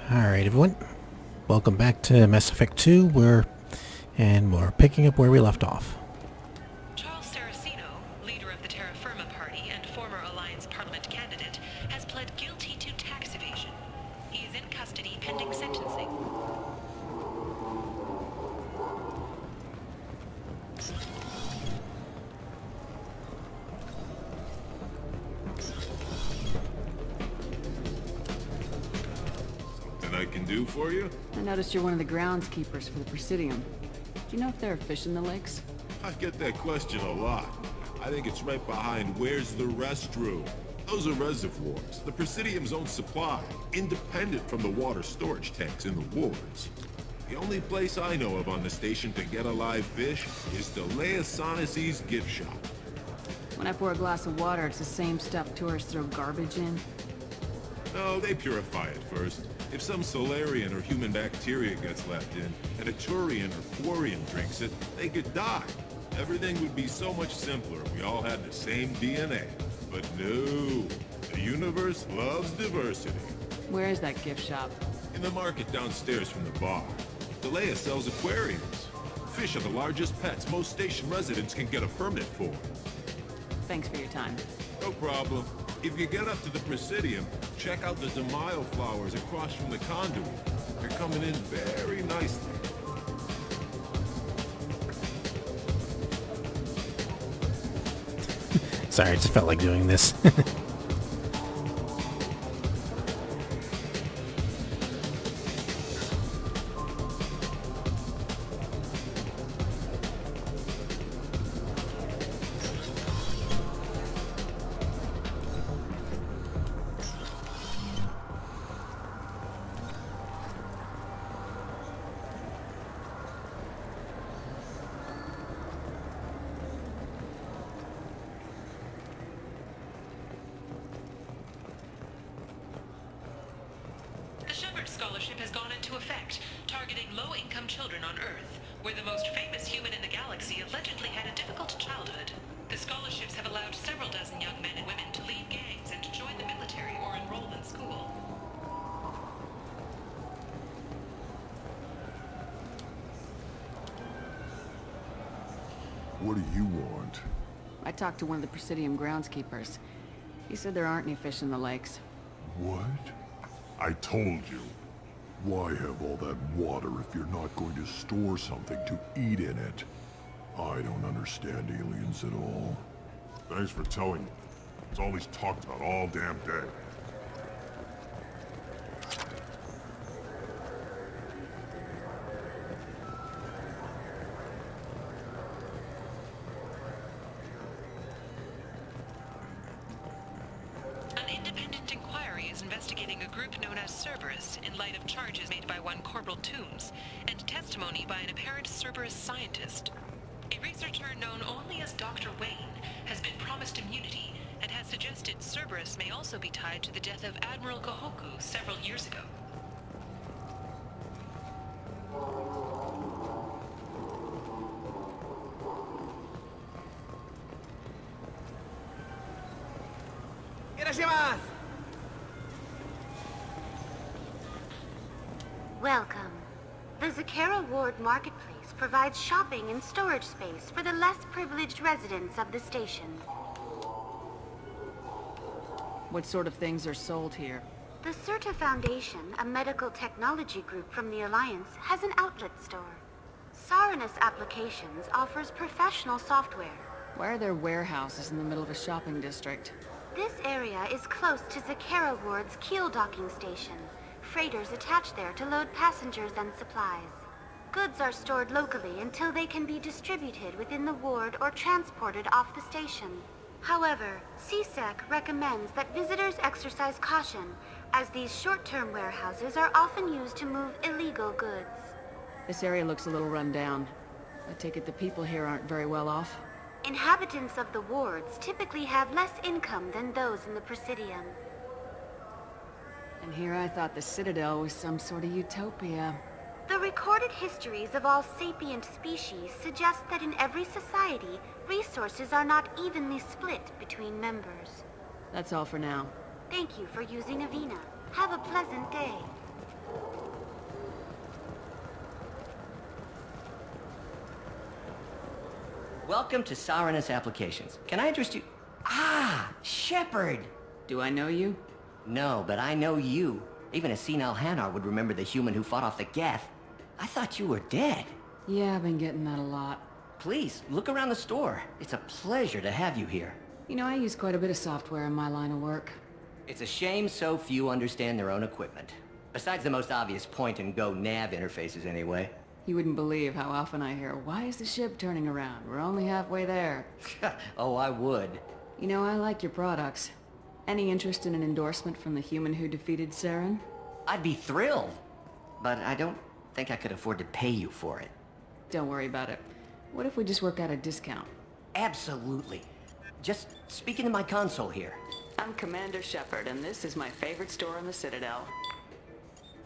Alright everyone, welcome back to Mass Effect 2, we're picking up where we left off. Charles Saraceno, leader of the Terra Firma Party and former Alliance Parliament candidate, has pled guilty to tax evasion. He is in custody pending sentencing. I can do for you? I noticed you're one of the groundskeepers for the Presidium. Do you know if there are fish in the lakes? I get that question a lot. I think it's right behind where's the restroom. Those are reservoirs, the Presidium's own supply, independent from the water storage tanks in the wards. The only place I know of on the station to get a live fish is the Leia Sonasy's gift shop. When I pour a glass of water, it's the same stuff tourists throw garbage in? No, they purify it first. If some Solarian or human bacteria gets left in, and a Turian or Quarian drinks it, they could die. Everything would be so much simpler if we all had the same DNA. But no, the universe loves diversity. Where is that gift shop? In the market downstairs from the bar. Delea sells aquariums. Fish are the largest pets most station residents can get a permit for. Thanks for your time. No problem. If you get up to the Presidium, check out the Demaio flowers across from the conduit. They're coming in very nicely. Sorry, I just felt like doing this. The Shepard Scholarship has gone into effect, targeting low-income children on Earth, where the most famous human in the galaxy allegedly had a difficult childhood. The scholarships have allowed several dozen young men and women to leave gangs and join the military or enroll in school. What do you want? I talked to one of the Presidium groundskeepers. He said there aren't any fish in the lakes. What? I told you. Why have all that water if you're not going to store something to eat in it? I don't understand aliens at all. Thanks for telling me. It's all he's talked about all damn day. An independent inquiry is investigating a group known as Cerberus in light of charges made by one Corporal Toombs and testimony by an apparent Cerberus scientist. A researcher known only as Dr. Wayne has been promised immunity and has suggested Cerberus may also be tied to the death of Admiral Gohoku several years ago. Welcome. The Zakera Ward Marketplace provides shopping and storage space for the less privileged residents of the station. What sort of things are sold here? The Certa Foundation, a medical technology group from the Alliance, has an outlet store. Saranus Applications offers professional software. Why are there warehouses in the middle of a shopping district? This area is close to Zakera Ward's Keel docking station. Freighters attach there to load passengers and supplies. Goods are stored locally until they can be distributed within the ward or transported off the station. However, CSEC recommends that visitors exercise caution, as these short-term warehouses are often used to move illegal goods. This area looks a little run down. I take it the people here aren't very well off? Inhabitants of the wards typically have less income than those in the Presidium. And here I thought the Citadel was some sort of utopia. The recorded histories of all sapient species suggest that in every society, resources are not evenly split between members. That's all for now. Thank you for using Avina. Have a pleasant day. Welcome to Sirenus Applications. Can I interest you? Ah, Shepard! Do I know you? No, but I know you. Even a senile Hanar would remember the human who fought off the Geth. I thought you were dead. Yeah, I've been getting that a lot. Please, look around the store. It's a pleasure to have you here. You know, I use quite a bit of software in my line of work. It's a shame so few understand their own equipment. Besides the most obvious point-and-go nav interfaces anyway. You wouldn't believe how often I hear, "Why is the ship turning around? We're only halfway there." Oh, I would. You know, I like your products. Any interest in an endorsement from the human who defeated Saren? I'd be thrilled. But I don't think I could afford to pay you for it. Don't worry about it. What if we just work out a discount? Absolutely. Just speak into my console here. I'm Commander Shepard, and this is my favorite store on the Citadel.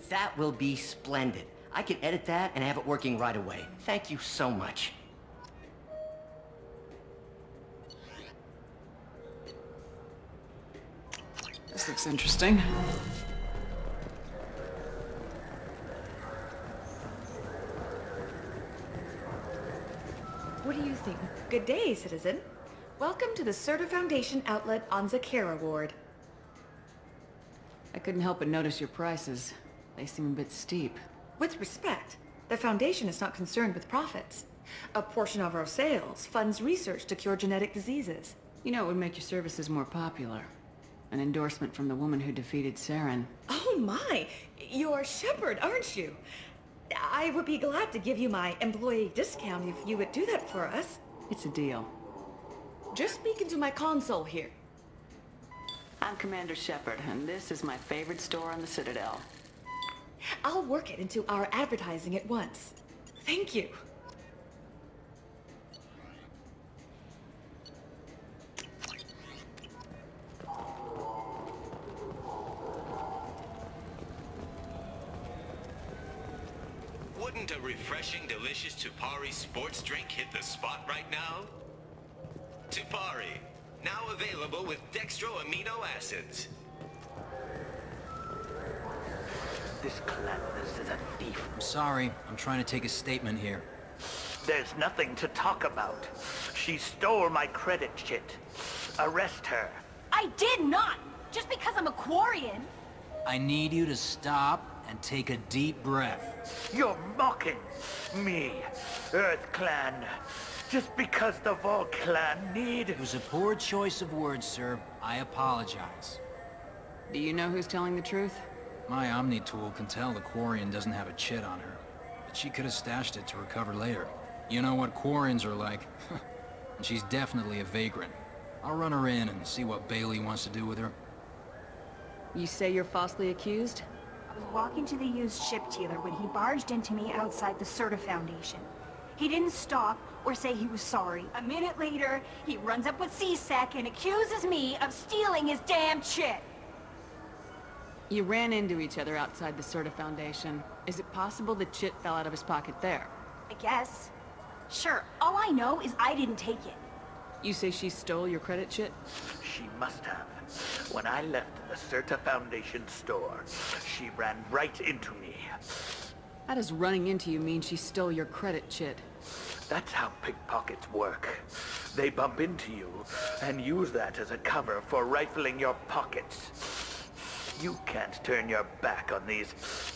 That will be splendid. I can edit that and have it working right away. Thank you so much. This looks interesting. What do you think? Good day, citizen. Welcome to the Serta Foundation outlet on Zakera Ward. I couldn't help but notice your prices. They seem a bit steep. With respect, the Foundation is not concerned with profits. A portion of our sales funds research to cure genetic diseases. You know, it would make your services more popular. An endorsement from the woman who defeated Saren. Oh my! You're Shepard, aren't you? I would be glad to give you my employee discount if you would do that for us. It's a deal. Just speak into my console here. I'm Commander Shepard, and this is my favorite store on the Citadel. I'll work it into our advertising at once. Thank you. Wouldn't a refreshing, delicious Tupari sports drink hit the spot right now? Tupari, now available with dextro amino acids. This Clanless is a thief. I'm sorry. I'm trying to take a statement here. There's nothing to talk about. She stole my credit chit. Arrest her. I did not! Just because I'm a Quarian! I need you to stop and take a deep breath. You're mocking me, Earth Clan. Just because the Vol Clan need... It was a poor choice of words, sir. I apologize. Do you know who's telling the truth? My Omni tool can tell the Quarian doesn't have a chit on her, but she could have stashed it to recover later. You know what Quarians are like, and she's definitely a vagrant. I'll run her in and see what Bailey wants to do with her. You say you're falsely accused? I was walking to the used ship dealer when he barged into me outside the Serta Foundation. He didn't stop or say he was sorry. A minute later, he runs up with C-Sec and accuses me of stealing his damn chit. You ran into each other outside the Serta Foundation. Is it possible the chit fell out of his pocket there? I guess. Sure, all I know is I didn't take it. You say she stole your credit chit? She must have. When I left the Serta Foundation store, she ran right into me. How does running into you mean she stole your credit chit? That's how pickpockets work. They bump into you and use that as a cover for rifling your pockets. You can't turn your back on these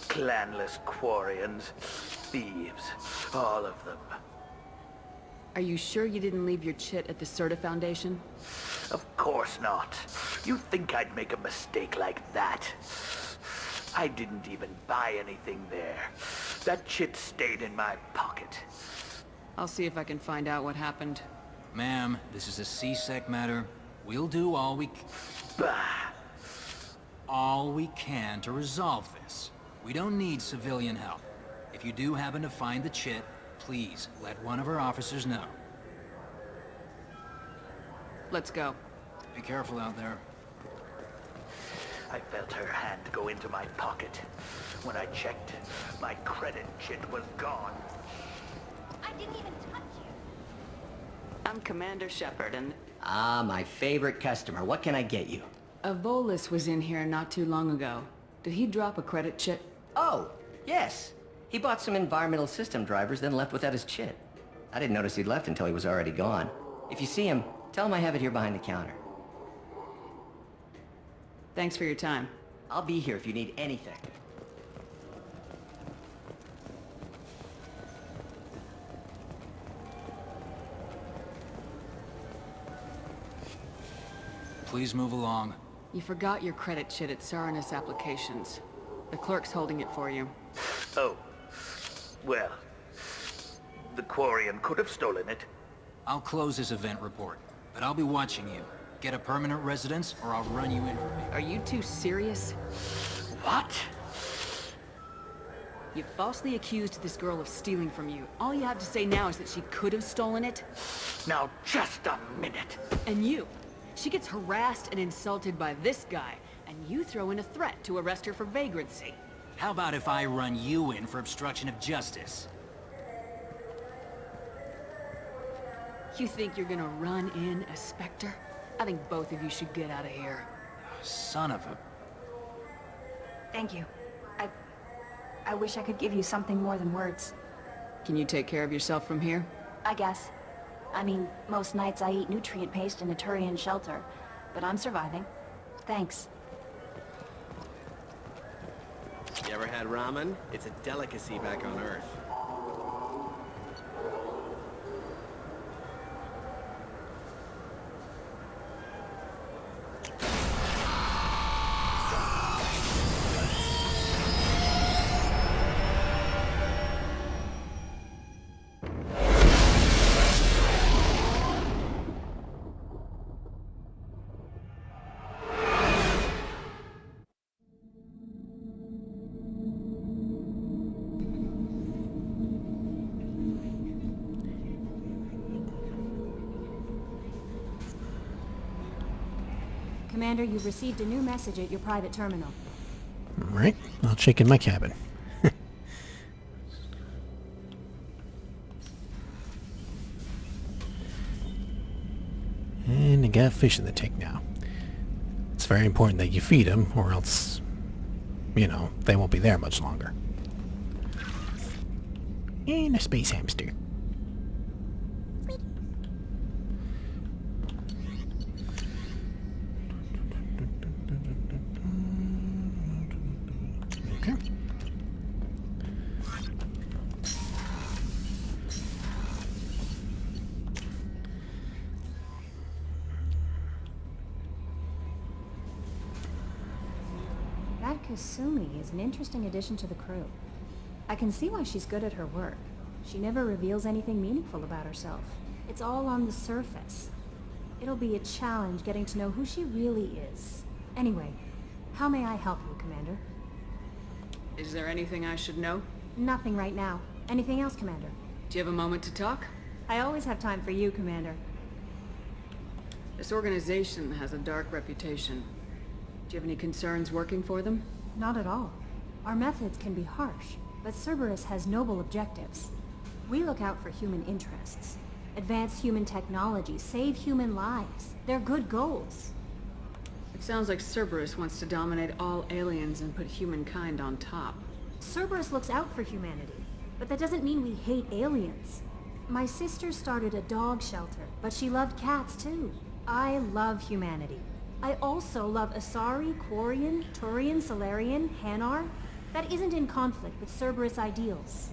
clanless Quarians. Thieves, all of them. Are you sure you didn't leave your chit at the Serta Foundation? Of course not. You think I'd make a mistake like that? I didn't even buy anything there. That chit stayed in my pocket. I'll see if I can find out what happened. Ma'am, this is a C-Sec matter. We'll do all we can to resolve this. We don't need civilian help. If you do happen to find the chit, please let one of our officers know. Let's go. Be careful out there. I felt her hand go into my pocket. When I checked, my credit chit was gone. I didn't even touch you. I'm Commander Shepard, and... Ah, my favorite customer. What can I get you? A Volus was in here not too long ago. Did he drop a credit chit? Oh, yes. He bought some environmental system drivers, then left without his chit. I didn't notice he'd left until he was already gone. If you see him, tell him I have it here behind the counter. Thanks for your time. I'll be here if you need anything. Please move along. You forgot your credit chit at Saranus Applications. The clerk's holding it for you. Oh. Well, the Quarian could have stolen it. I'll close this event report, but I'll be watching you. Get a permanent residence, or I'll run you in for me. Are you two serious? What? You falsely accused this girl of stealing from you. All you have to say now is that she could have stolen it? Now, just a minute. And you? She gets harassed and insulted by this guy, and you throw in a threat to arrest her for vagrancy. How about if I run you in for obstruction of justice? You think you're gonna run in a Spectre? I think both of you should get out of here. Son of a... Thank you. I wish I could give you something more than words. Can you take care of yourself from here? I guess. I mean, most nights I eat nutrient paste in a Turian shelter, but I'm surviving. Thanks. You ever had ramen? It's a delicacy back on Earth. Commander, you've received a new message at your private terminal. Alright, I'll check in my cabin. And I got fish in the tank now. It's very important that you feed them, or else, you know, they won't be there much longer. And a space hamster. Okay. That Kasumi is an interesting addition to the crew. I can see why she's good at her work. She never reveals anything meaningful about herself. It's all on the surface. It'll be a challenge getting to know who she really is. Anyway, how may I help you, Commander? Is there anything I should know? Nothing right now. Anything else, Commander? Do you have a moment to talk? I always have time for you, Commander. This organization has a dark reputation. Do you have any concerns working for them? Not at all. Our methods can be harsh, but Cerberus has noble objectives. We look out for human interests. Advance human technology, save human lives. They're good goals. It sounds like Cerberus wants to dominate all aliens and put humankind on top. Cerberus looks out for humanity, but that doesn't mean we hate aliens. My sister started a dog shelter, but she loved cats too. I love humanity. I also love Asari, Quarian, Turian, Salarian, Hanar. That isn't in conflict with Cerberus ideals.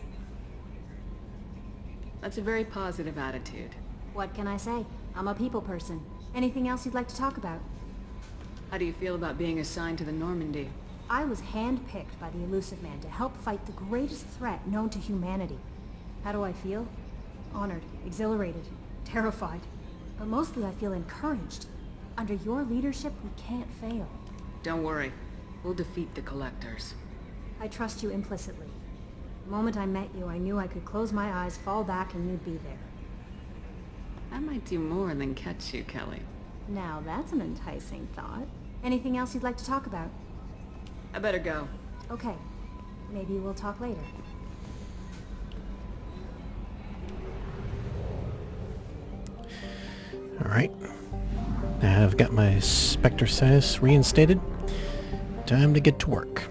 That's a very positive attitude. What can I say? I'm a people person. Anything else you'd like to talk about? How do you feel about being assigned to the Normandy? I was handpicked by the Illusive Man to help fight the greatest threat known to humanity. How do I feel? Honored, exhilarated, terrified. But mostly I feel encouraged. Under your leadership, we can't fail. Don't worry. We'll defeat the Collectors. I trust you implicitly. The moment I met you, I knew I could close my eyes, fall back, and you'd be there. I might do more than catch you, Kelly. Now that's an enticing thought. Anything else you'd like to talk about? I better go. Okay. Maybe we'll talk later. Alright. Now I've got my Spectre status reinstated. Time to get to work.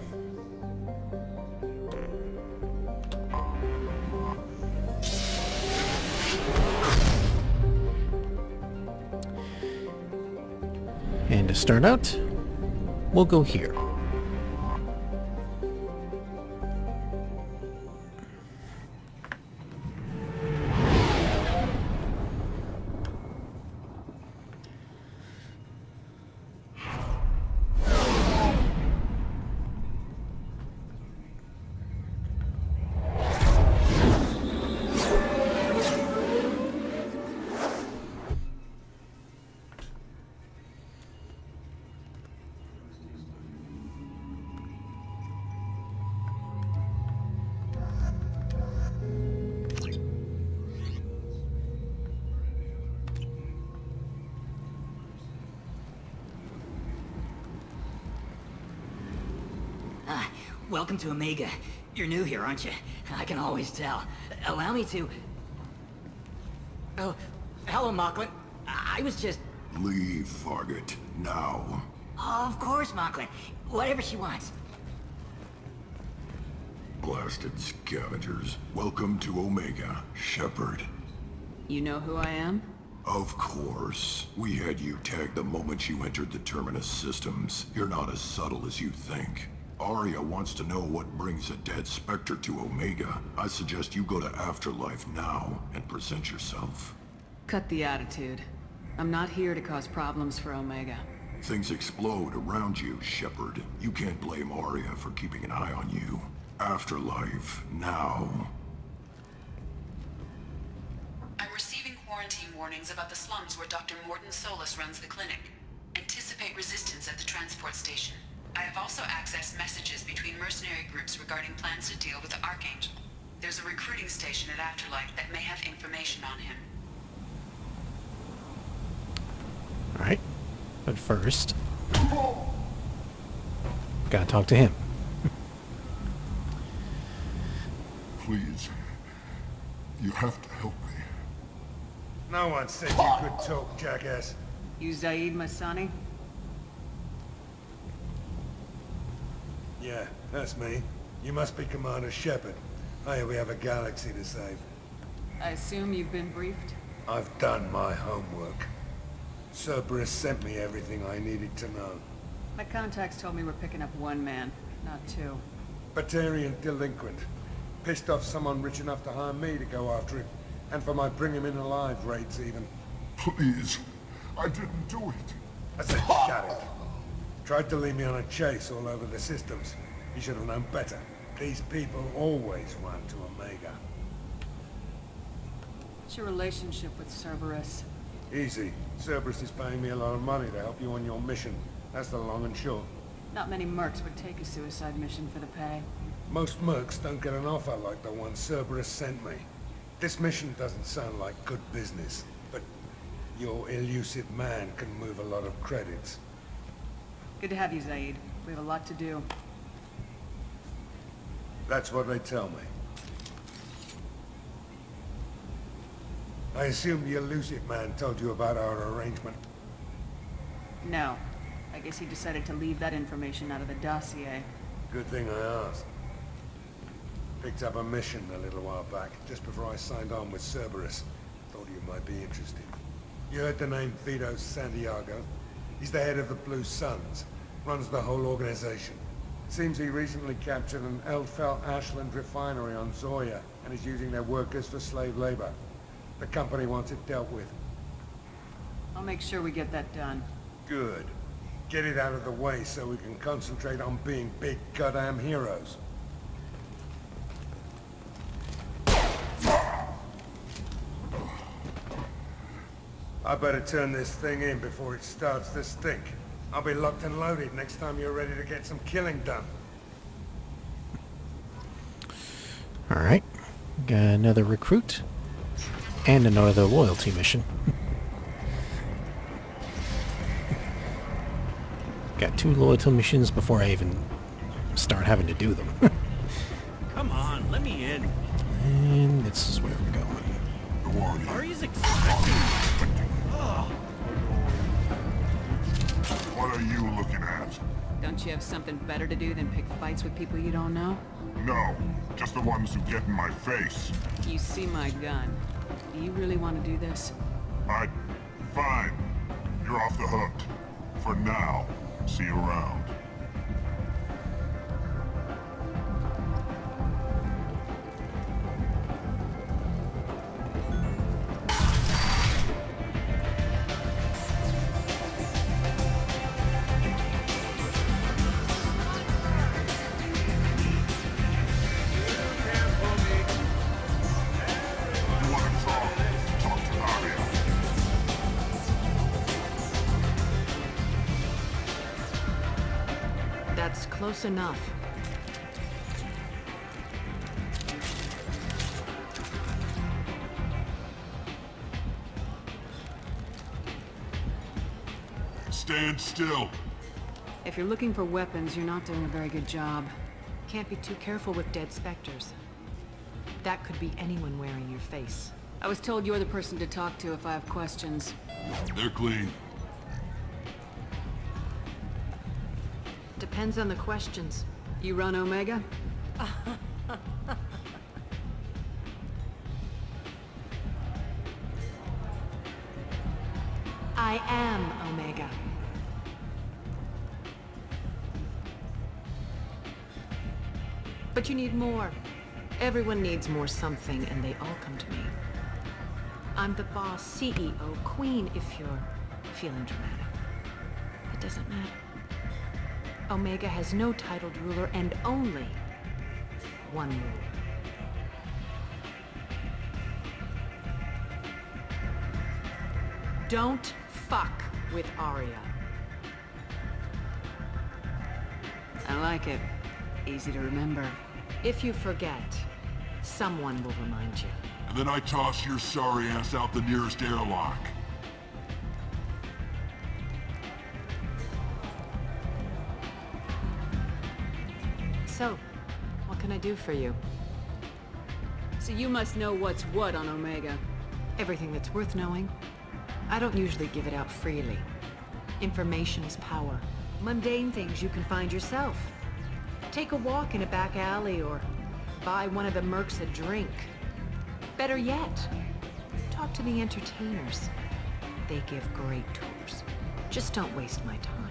start out, we'll go here. Welcome to Omega. You're new here, aren't you? I can always tell. Allow me to... Oh, hello, Mocklin. I was just... Leave, Fargate. Now. Oh, of course, Mocklin. Whatever she wants. Blasted scavengers. Welcome to Omega, Shepard. You know who I am? Of course. We had you tagged the moment you entered the Terminus systems. You're not as subtle as you think. Arya wants to know what brings a dead Spectre to Omega. I suggest you go to Afterlife now and present yourself. Cut the attitude. I'm not here to cause problems for Omega. Things explode around you, Shepard. You can't blame Arya for keeping an eye on you. Afterlife, now. I'm receiving quarantine warnings about the slums where Dr. Morton Solus runs the clinic. Anticipate resistance at the transport station. I have also accessed messages between mercenary groups regarding plans to deal with the Archangel. There's a recruiting station at Afterlife that may have information on him. Alright, but first, gotta talk to him. Please, you have to help me. No one said you could talk, jackass. You Zaid Masani? Yeah, that's me. You must be Commander Shepard. Hey, we have a galaxy to save. I assume you've been briefed? I've done my homework. Cerberus sent me everything I needed to know. My contacts told me we're picking up one man, not two. Batarian delinquent. Pissed off someone rich enough to hire me to go after him. And for my bring him in alive raids even. Please, I didn't do it. I said shut it. Tried to lead me on a chase all over the systems. He should have known better. These people always run to Omega. What's your relationship with Cerberus? Easy. Cerberus is paying me a lot of money to help you on your mission. That's the long and short. Not many mercs would take a suicide mission for the pay. Most mercs don't get an offer like the one Cerberus sent me. This mission doesn't sound like good business, but your elusive man can move a lot of credits. Good to have you, Zaid. We have a lot to do. That's what they tell me. I assume the elusive man told you about our arrangement. No. I guess he decided to leave that information out of the dossier. Good thing I asked. Picked up a mission a little while back, just before I signed on with Cerberus. Thought you might be interested. You heard the name Vito Santiago? He's the head of the Blue Suns. Runs the whole organization. Seems he recently captured an Eldfell Ashland refinery on Zoya and is using their workers for slave labor. The company wants it dealt with. I'll make sure we get that done. Good. Get it out of the way so we can concentrate on being big goddamn heroes. I better turn this thing in before it starts to stink. I'll be locked and loaded next time you're ready to get some killing done. Alright, got another recruit and another loyalty mission. Got 2 loyalty missions before I even start having to do them. Come on, let me in. And this is where we're going. Ari's expecting me. What are you looking at? Don't you have something better to do than pick fights with people you don't know? No, just the ones who get in my face. You see my gun. Do you really want to do this? Fine. You're off the hook. For now. See you around. That's close enough. Stand still. If you're looking for weapons, you're not doing a very good job. Can't be too careful with dead specters. That could be anyone wearing your face. I was told you're the person to talk to if I have questions. They're clean. Depends on the questions. You run Omega? I am Omega. But you need more. Everyone needs more something, and they all come to me. I'm the boss, CEO, queen, if you're feeling dramatic. It doesn't matter. Omega has no titled ruler and only one rule. Don't fuck with Arya. I like it. Easy to remember. If you forget, someone will remind you. And then I toss your sorry ass out the nearest airlock. So, what can I do for you? So you must know what's what on Omega. Everything that's worth knowing. I don't usually give it out freely. Information is power. Mundane things you can find yourself. Take a walk in a back alley or buy one of the mercs a drink. Better yet, talk to the entertainers. They give great tours. Just don't waste my time.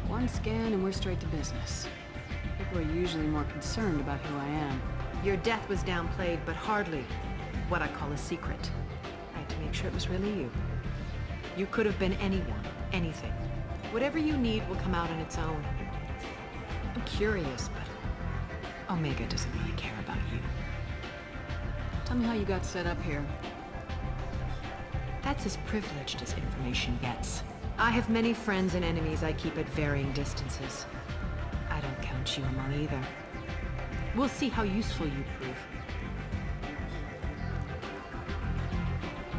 One scan and we're straight to business. People are usually more concerned about who I am. Your death was downplayed, but hardly what I call a secret. I had to make sure it was really you. You could have been anyone, anything. Whatever you need will come out on its own. I'm curious, but Omega doesn't really care about you. Tell me how you got set up here. That's as privileged as information gets. I have many friends and enemies I keep at varying distances. I don't count you among either. We'll see how useful you prove.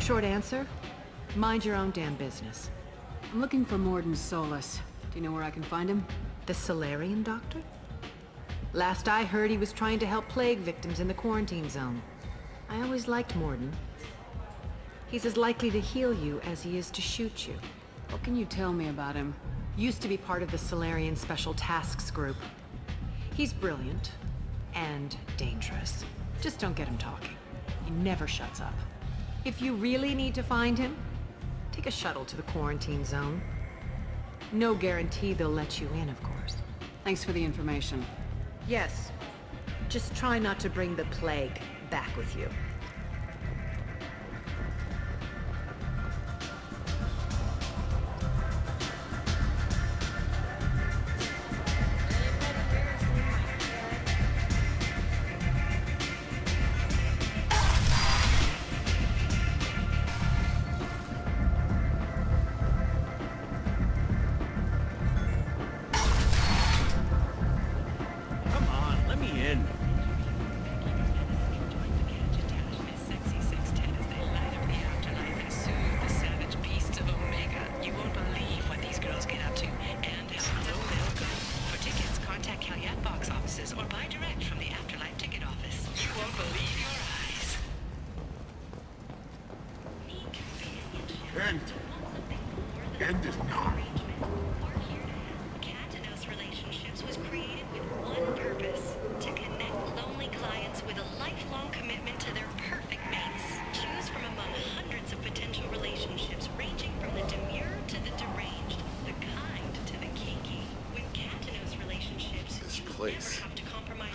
Short answer? Mind your own damn business. I'm looking for Morden Solus. Do you know where I can find him? The Solarian doctor? Last I heard, he was trying to help plague victims in the quarantine zone. I always liked Morden. He's as likely to heal you as he is to shoot you. What can you tell me about him? Used to be part of the Solarian Special Tasks Group. He's brilliant and dangerous. Just don't get him talking. He never shuts up. If you really need to find him, take a shuttle to the quarantine zone. No guarantee they'll let you in, of course. Thanks for the information. Yes. Just try not to bring the plague back with you.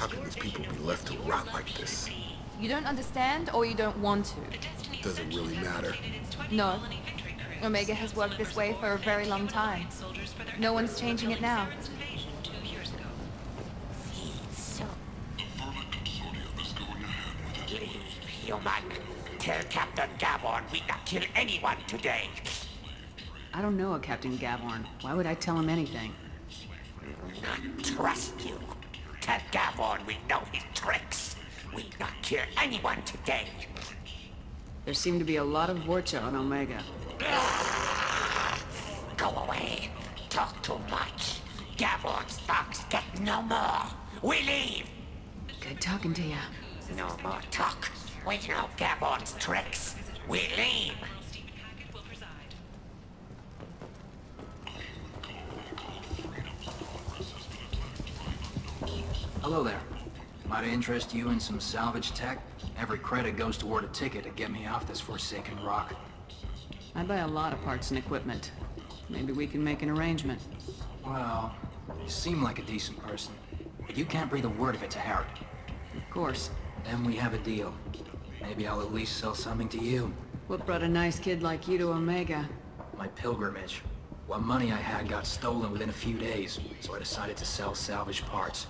How can these people be left to rot like this? You don't understand, or you don't want to? Doesn't really matter. No. Omega has worked this way for a very long time. No one's changing it now. Human, tell Captain Gaborn we not kill anyone today. I don't know a Captain Gaborn. Why would I tell him anything? Not trust you. Tell Gaborn we know his tricks. We not kill anyone today. There seem to be a lot of Vorcha on Omega. Go away. Talk too much. Gaborn's thugs get no more. We leave. Good talking to you. No more talk. We know Gaborn's tricks. We leave. Hello there. Might I interest you in some salvage tech? Every credit goes toward a ticket to get me off this forsaken rock. I buy a lot of parts and equipment. Maybe we can make an arrangement. Well, you seem like a decent person, but you can't breathe a word of it to Harrod. Of course. Then we have a deal. Maybe I'll at least sell something to you. What brought a nice kid like you to Omega? My pilgrimage. What money I had got stolen within a few days, so I decided to sell salvaged parts.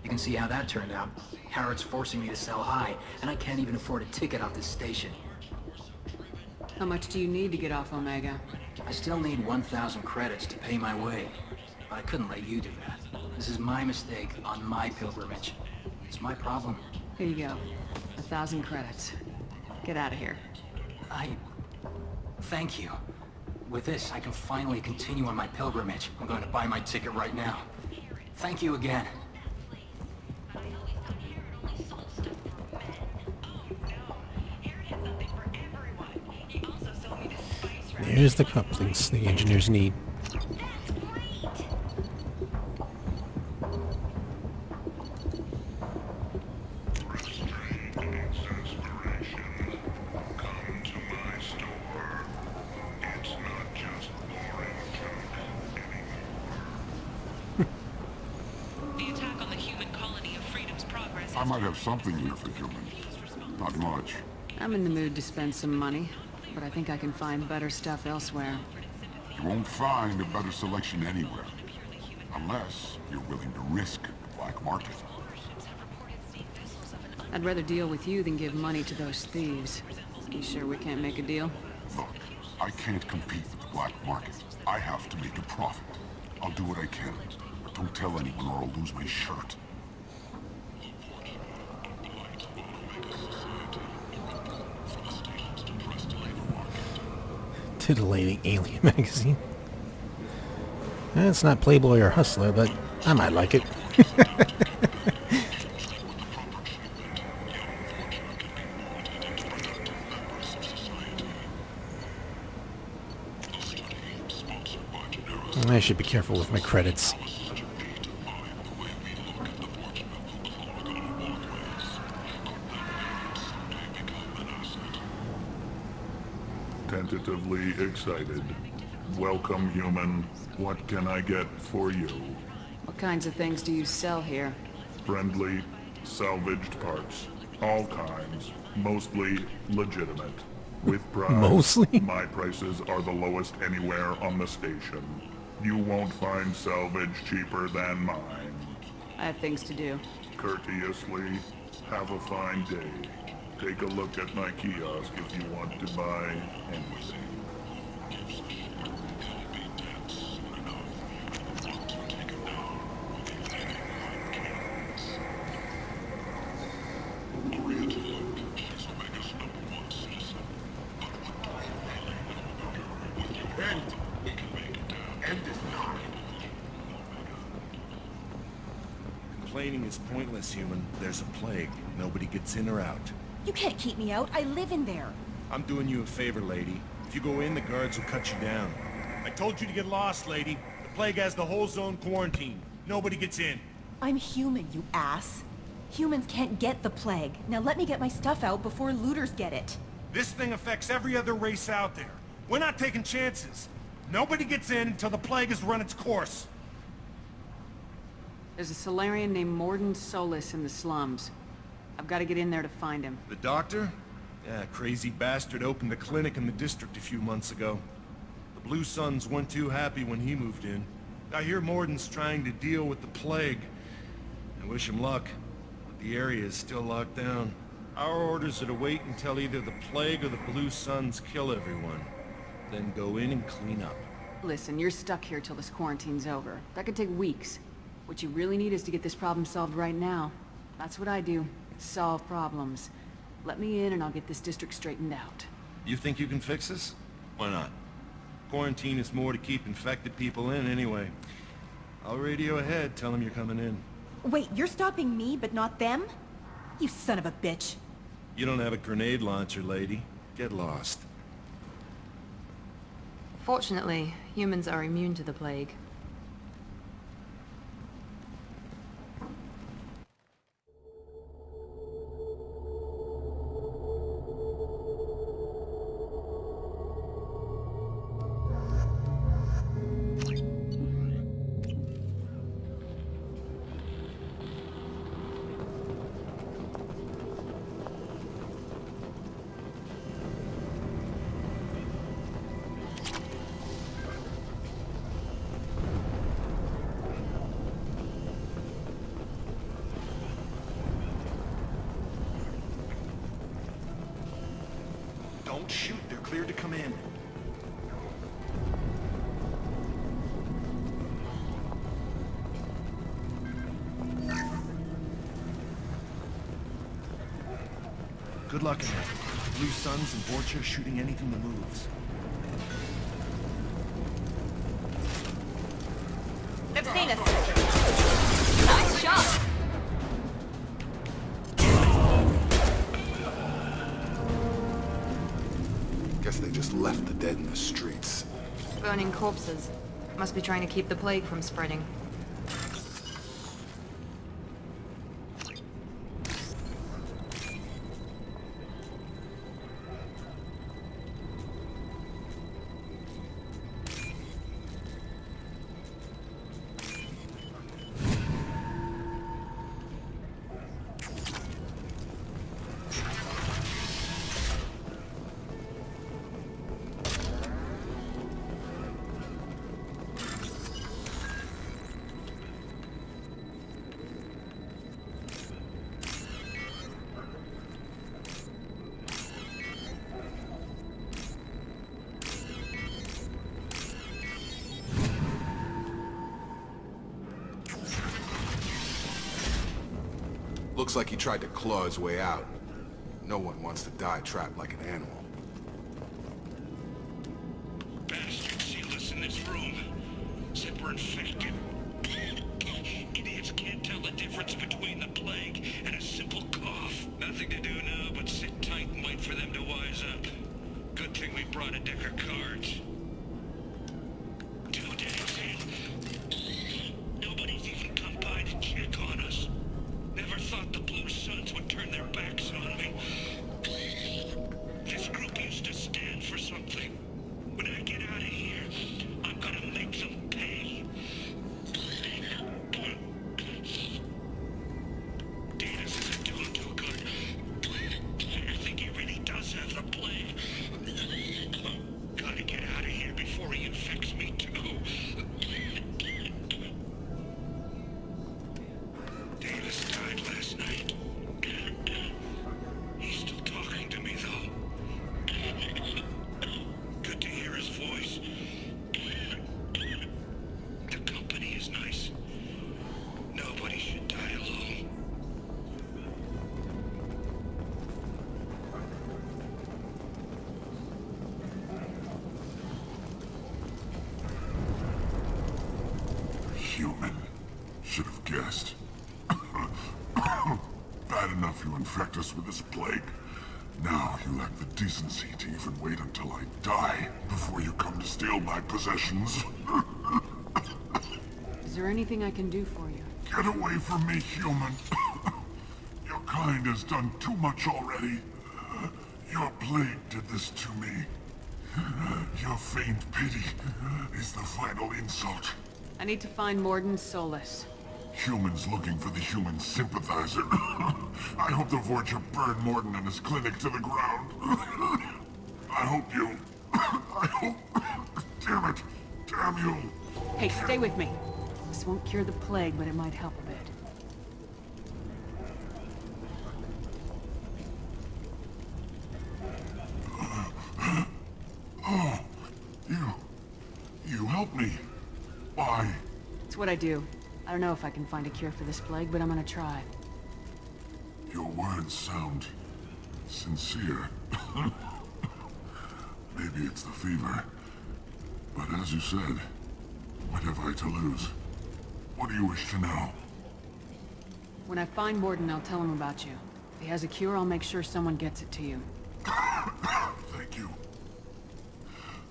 You can see how that turned out. Harrod's forcing me to sell high, and I can't even afford a ticket off this station. How much do you need to get off Omega? I still need 1,000 credits to pay my way, but I couldn't let you do that. This is my mistake on my pilgrimage. It's my problem. Here you go. 1,000 credits. Get out of here. Thank you. With this, I can finally continue on my pilgrimage. I'm going to buy my ticket right now. Thank you again. Here's the couplings the engineers need. I might have something here for Human. Not much. I'm in the mood to spend some money, but I think I can find better stuff elsewhere. You won't find a better selection anywhere. Unless you're willing to risk the black market. I'd rather deal with you than give money to those thieves. You sure we can't make a deal? Look, I can't compete with the black market. I have to make a profit. I'll do what I can. But don't tell anyone or I'll lose my shirt. Titillating alien magazine. It's not Playboy or Hustler, but I might like it. I should be careful with my credits. Tentatively excited. Welcome, Human. What can I get for you? What kinds of things do you sell here? Friendly, salvaged parts. All kinds. Mostly legitimate. With pride. Mostly? My prices are the lowest anywhere on the station. You won't find salvage cheaper than mine. I have things to do. Courteously, have a fine day. Take a look at my kiosk if you want to buy anything. Complaining is pointless, Human. There's a plague. Nobody gets in or out. You can't keep me out. I live in there. I'm doing you a favor, lady. If you go in, the guards will cut you down. I told you to get lost, lady. The plague has the whole zone quarantined. Nobody gets in. I'm human, you ass. Humans can't get the plague. Now let me get my stuff out before looters get it. This thing affects every other race out there. We're not taking chances. Nobody gets in until the plague has run its course. There's a Solarian named Morden Solis in the slums. I've got to get in there to find him. The doctor? Yeah, crazy bastard opened a clinic in the district a few months ago. The Blue Suns weren't too happy when he moved in. I hear Morden's trying to deal with the plague. I wish him luck, but the area is still locked down. Our orders are to wait until either the plague or the Blue Suns kill everyone. Then go in and clean up. Listen, you're stuck here till this quarantine's over. That could take weeks. What you really need is to get this problem solved right now. That's what I do. Solve problems. Let me in and I'll get this district straightened out. You think you can fix this? Why not? Quarantine is more to keep infected people in anyway. I'll radio ahead, tell them you're coming in. Wait, you're stopping me, but not them? You son of a bitch. You don't have a grenade launcher, lady. Get lost. Fortunately, humans are immune to the plague. Don't shoot, they're cleared to come in. Good luck in there. Blue Suns and Borgia shooting anything that moves. I've seen us. Nice shot. Guess they just left the dead in the streets. Burning corpses. Must be trying to keep the plague from spreading. Looks like he tried to claw his way out. No one wants to die trapped like an animal. Bastards sealed us in this room. Said we're infected. Idiots can't tell the difference between the plague and a simple cough. Nothing to do now but sit tight and wait for them to wise up. Good thing we brought a deck of cards. 2 days in. Nobody's even come by to check on us. Never thought the Blue Suns would turn their backs on me. This group used to stand for something. When I get out of here, I'm gonna make them pay. Datus isn't doing too good. I think he really does have the plague. Gotta get out of here before he infects me too. Davis died last night. He's still talking to me, though. Good to hear his voice. The company is nice. Nobody should die alone. Human. Should have guessed. Bad enough you infect us with this plague. Now you lack the decency to even wait until I die before you come to steal my possessions. Is there anything I can do for you? Get away from me, human. Your kind has done too much already. Your plague did this to me. Your faint pity is the final insult. I need to find Morden Solis. Humans looking for the human sympathizer. I hope the Vorcha burn Morden and his clinic to the ground. I hope you... I hope... Damn it! Damn you! Hey, stay with me. This won't cure the plague, but it might help a bit. Oh, you helped me. Why? It's what I do. I don't know if I can find a cure for this plague, but I'm gonna try. Your words sound sincere. Maybe it's the fever. But as you said, what have I to lose? What do you wish to know? When I find Morden, I'll tell him about you. If he has a cure, I'll make sure someone gets it to you. Thank you.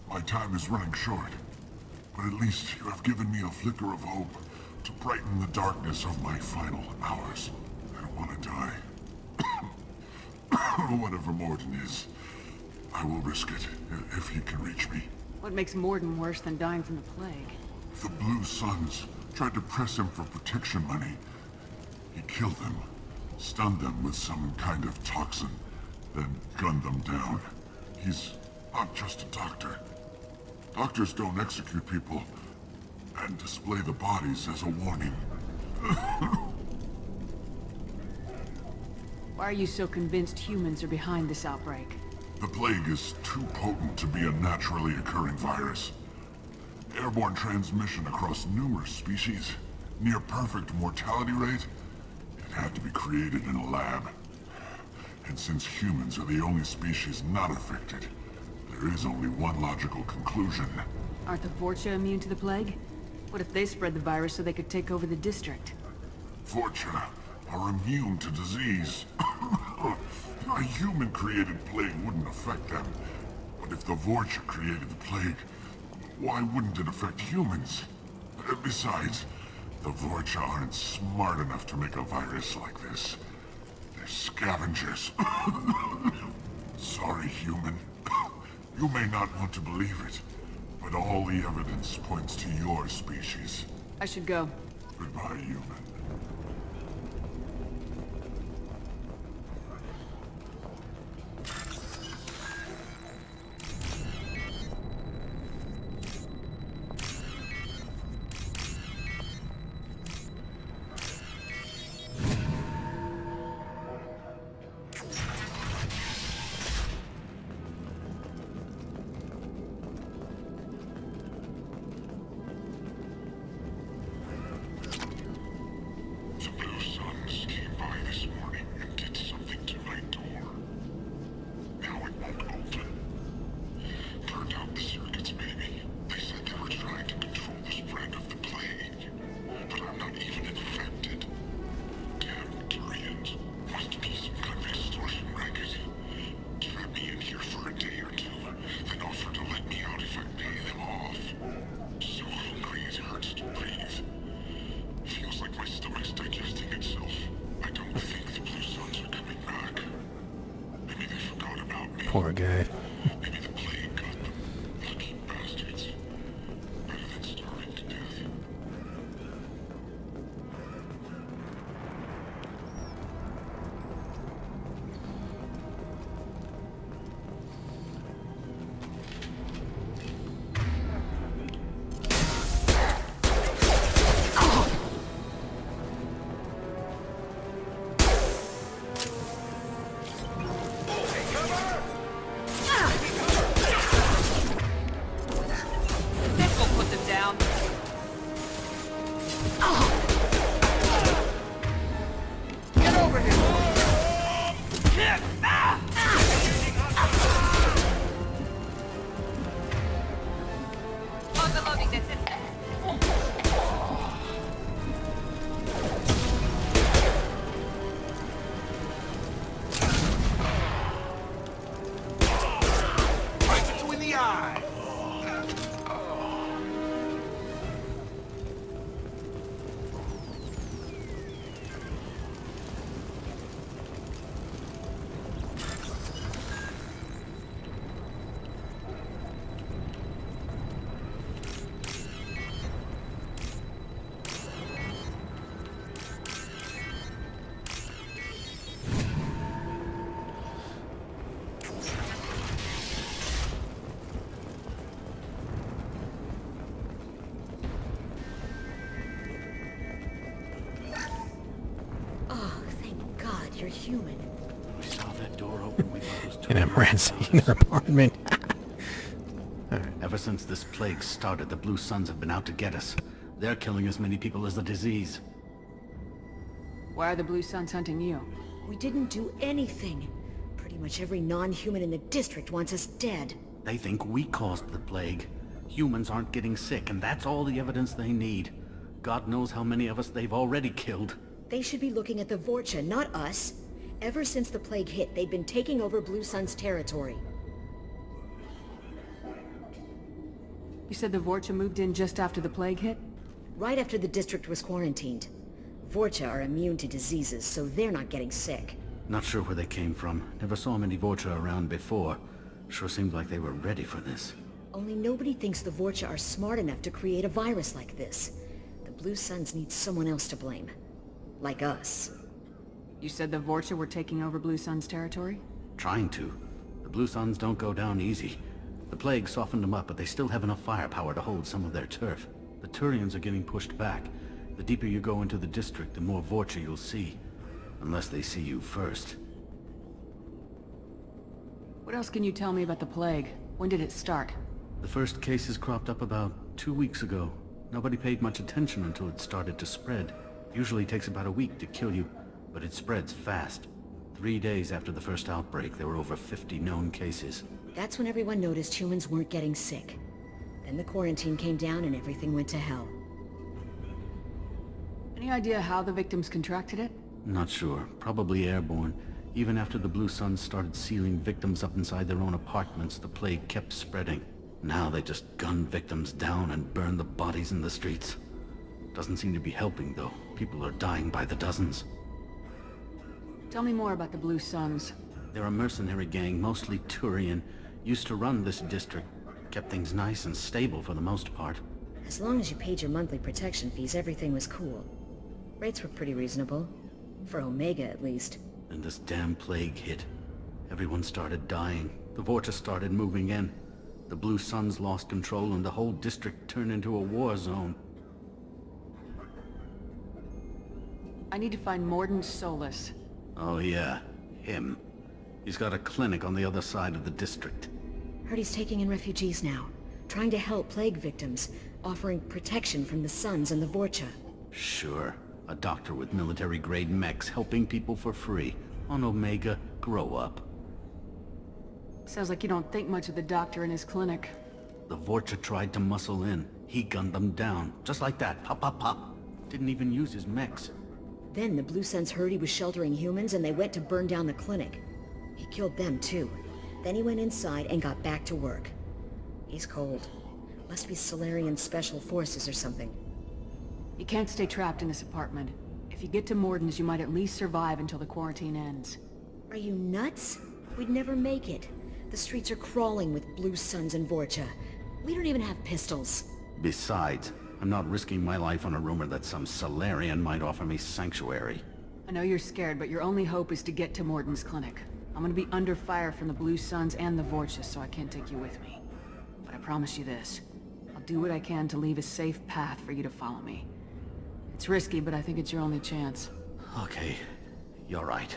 My time is running short, but at least you have given me a flicker of hope to brighten the darkness of my final hours. I don't want to die. Whatever Morden is, I will risk it if he can reach me. What makes Morden worse than dying from the plague? The Blue Suns tried to press him for protection money. He killed them, stunned them with some kind of toxin, then gunned them down. He's not just a doctor. Doctors don't execute people and display the bodies as a warning. Why are you so convinced humans are behind this outbreak? The plague is too potent to be a naturally occurring virus. Airborne transmission across numerous species, near perfect mortality rate. It had to be created in a lab. And since humans are the only species not affected, there is only one logical conclusion. Aren't the Vorcha immune to the plague? What if they spread the virus so they could take over the district? Vorcha are immune to disease. A human-created plague wouldn't affect them. But if the Vorcha created the plague, why wouldn't it affect humans? Besides, the Vorcha aren't smart enough to make a virus like this. They're scavengers. Sorry, human. You may not want to believe it, but all the evidence points to your species. I should go. Goodbye, human. Poor guy. human. We saw that door open, we thought it was And I'm ransacking their apartment. Ever since this plague started, the Blue Suns have been out to get us. They're killing as many people as the disease. Why are the Blue Suns hunting you? We didn't do anything. Pretty much every non-human in the district wants us dead. They think we caused the plague. Humans aren't getting sick, and that's all the evidence they need. God knows how many of us they've already killed. They should be looking at the Vorcha, not us. Ever since the plague hit, they've been taking over Blue Sun's territory. You said the Vorcha moved in just after the plague hit? Right after the district was quarantined. Vorcha are immune to diseases, so they're not getting sick. Not sure where they came from. Never saw many Vorcha around before. Sure seemed like they were ready for this. Only nobody thinks the Vorcha are smart enough to create a virus like this. The Blue Suns need someone else to blame. Like us. You said the Vorcha were taking over Blue Sun's territory? Trying to. The Blue Suns don't go down easy. The plague softened them up, but they still have enough firepower to hold some of their turf. The Turians are getting pushed back. The deeper you go into the district, the more Vorcha you'll see. Unless they see you first. What else can you tell me about the plague? When did it start? The first cases cropped up about 2 weeks ago. Nobody paid much attention until it started to spread. Usually takes about a week to kill you, but it spreads fast. 3 days after the first outbreak, there were over 50 known cases. That's when everyone noticed humans weren't getting sick. Then the quarantine came down and everything went to hell. Any idea how the victims contracted it? Not sure. Probably airborne. Even after the Blue Suns started sealing victims up inside their own apartments, the plague kept spreading. Now they just gun victims down and burn the bodies in the streets. Doesn't seem to be helping, though. People are dying by the dozens. Tell me more about the Blue Suns. They're a mercenary gang, mostly Turian. Used to run this district. Kept things nice and stable for the most part. As long as you paid your monthly protection fees, everything was cool. Rates were pretty reasonable. For Omega, at least. Then this damn plague hit. Everyone started dying. The Vorcha started moving in. The Blue Suns lost control and the whole district turned into a war zone. I need to find Mordin Solus. Oh yeah, him. He's got a clinic on the other side of the district. Heard he's taking in refugees now. Trying to help plague victims. Offering protection from the Suns and the Vorcha. Sure. A doctor with military-grade mechs helping people for free. On Omega, grow up. Sounds like you don't think much of the doctor in his clinic. The Vorcha tried to muscle in. He gunned them down. Just like that. Pop, pop, pop. Didn't even use his mechs. Then the Blue Suns heard he was sheltering humans and they went to burn down the clinic. He killed them too. Then he went inside and got back to work. He's cold. Must be Solarian Special Forces or something. You can't stay trapped in this apartment. If you get to Mordin's, you might at least survive until the quarantine ends. Are you nuts? We'd never make it. The streets are crawling with Blue Suns and Vorcha. We don't even have pistols. Besides, I'm not risking my life on a rumor that some Solarian might offer me sanctuary. I know you're scared, but your only hope is to get to Mordin's clinic. I'm gonna be under fire from the Blue Suns and the Vorcha, so I can't take you with me. But I promise you this. I'll do what I can to leave a safe path for you to follow me. It's risky, but I think it's your only chance. Okay, you're right.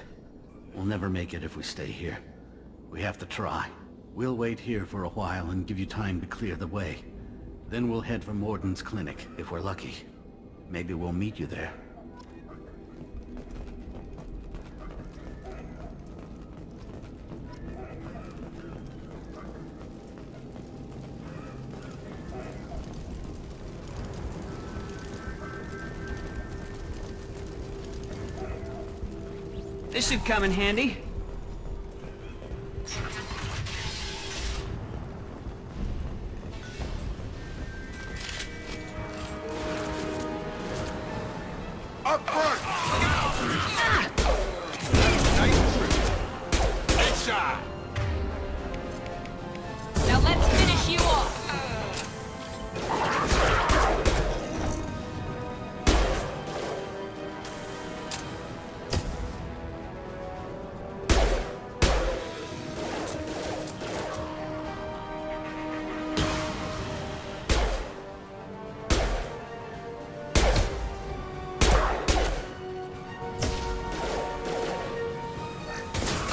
We'll never make it if we stay here. We have to try. We'll wait here for a while and give you time to clear the way. Then we'll head for Mordin's clinic, if we're lucky. Maybe we'll meet you there. This should come in handy. Up front! Headshot! Now let's finish you off.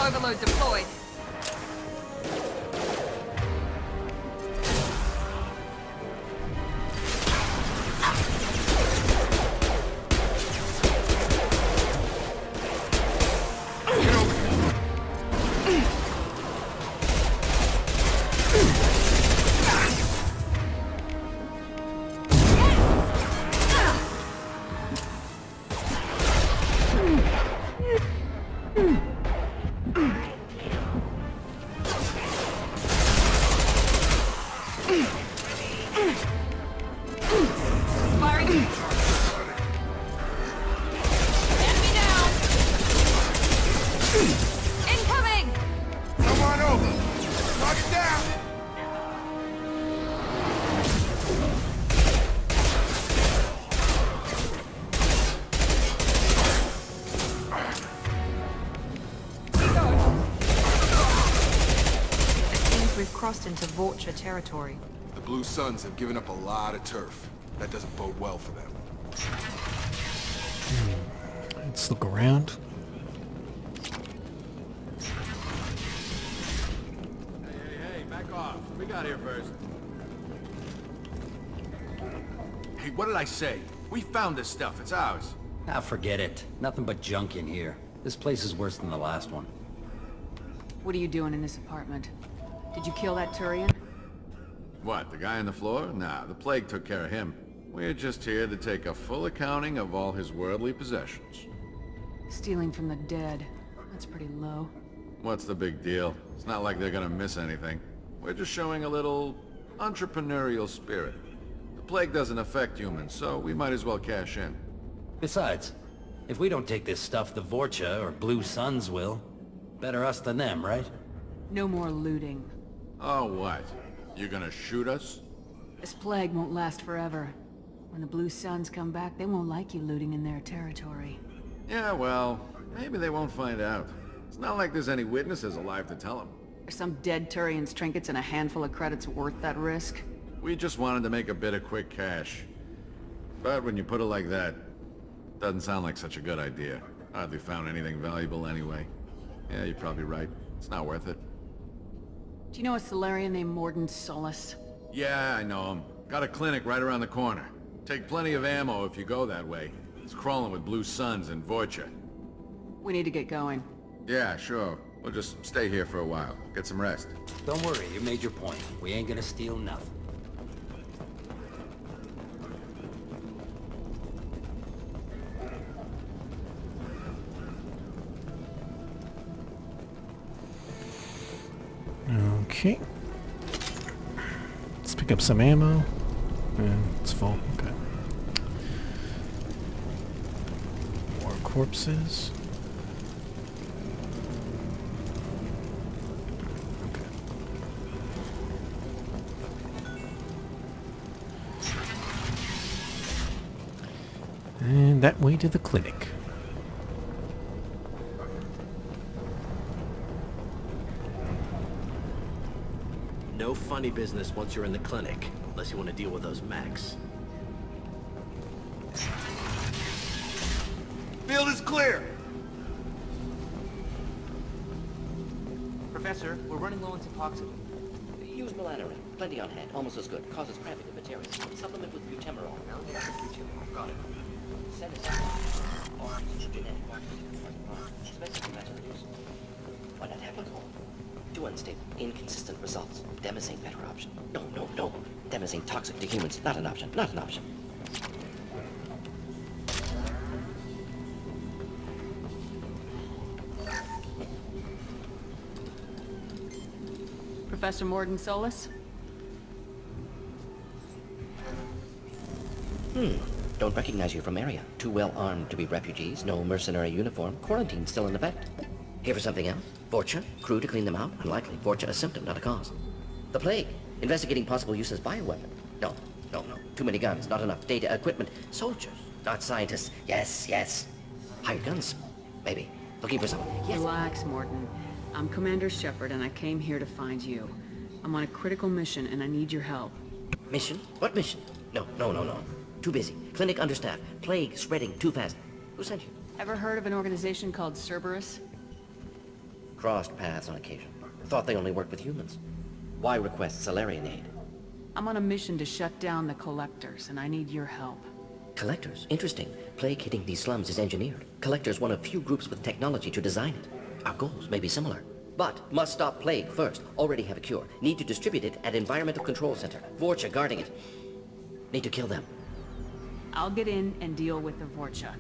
overload deployed. Crossed into Vulture territory. The Blue Suns have given up a lot of turf. That doesn't bode well for them. Let's look around. Hey, back off. We got here first. Hey, what did I say? We found this stuff. It's ours. Ah, forget it. Nothing but junk in here. This place is worse than the last one. What are you doing in this apartment? Did you kill that Turian? What, the guy on the floor? Nah, the plague took care of him. We're just here to take a full accounting of all his worldly possessions. Stealing from the dead. That's pretty low. What's the big deal? It's not like they're gonna miss anything. We're just showing a little entrepreneurial spirit. The plague doesn't affect humans, so we might as well cash in. Besides, if we don't take this stuff, the Vorcha or Blue Suns will. Better us than them, right? No more looting. Oh, what? You gonna shoot us? This plague won't last forever. When the Blue Suns come back, they won't like you looting in their territory. Yeah, well, maybe they won't find out. It's not like there's any witnesses alive to tell them. Are some dead Turian's trinkets and a handful of credits worth that risk? We just wanted to make a bit of quick cash. But when you put it like that, doesn't sound like such a good idea. Hardly found anything valuable anyway. Yeah, you're probably right. It's not worth it. Do you know a Solarian named Morden Solus? Yeah, I know him. Got a clinic right around the corner. Take plenty of ammo if you go that way. It's crawling with Blue Suns and Vorcha. We need to get going. Yeah, sure. We'll just stay here for a while. Get some rest. Don't worry, you made your point. We ain't gonna steal nothing. Okay. Let's pick up some ammo. It's full. Okay. More corpses. Okay. And that way to the clinic. No funny business once you're in the clinic, unless you want to deal with those mechs. Field is clear! Professor, we're running low on Suboxone. Use Melanorin. Plenty on hand. Almost as good. Causes cramping in materials. Supplement with butemerol. Got it. Send us out. Specific matter reduced. Why not have alcohol? Too unstable. Inconsistent results. Demazine better option. No. Demazine toxic to humans. Not an option. Not an option. Professor Morden Solus? Don't recognize you from area. Too well armed to be refugees. No mercenary uniform. Quarantine still in effect. Here for something else? Vorcha? Crew to clean them out? Unlikely. Vorcha a symptom, not a cause. The plague. Investigating possible use as bioweapon. No. Too many guns. Not enough data, equipment. Soldiers. Not scientists. Yes. Hired guns. Maybe. Looking for someone. Yes. Relax, Morden. I'm Commander Shepard, and I came here to find you. I'm on a critical mission, and I need your help. Mission? What mission? No. Too busy. Clinic understaffed. Plague spreading too fast. Who sent you? Ever heard of an organization called Cerberus? Crossed paths on occasion. Thought they only worked with humans. Why request Salarian aid? I'm on a mission to shut down the Collectors, and I need your help. Collectors? Interesting. Plague hitting these slums is engineered. Collectors one of few groups with technology to design it. Our goals may be similar. But must stop Plague first. Already have a cure. Need to distribute it at Environmental Control Center. Vorcha guarding it. Need to kill them. I'll get in and deal with the Vorcha.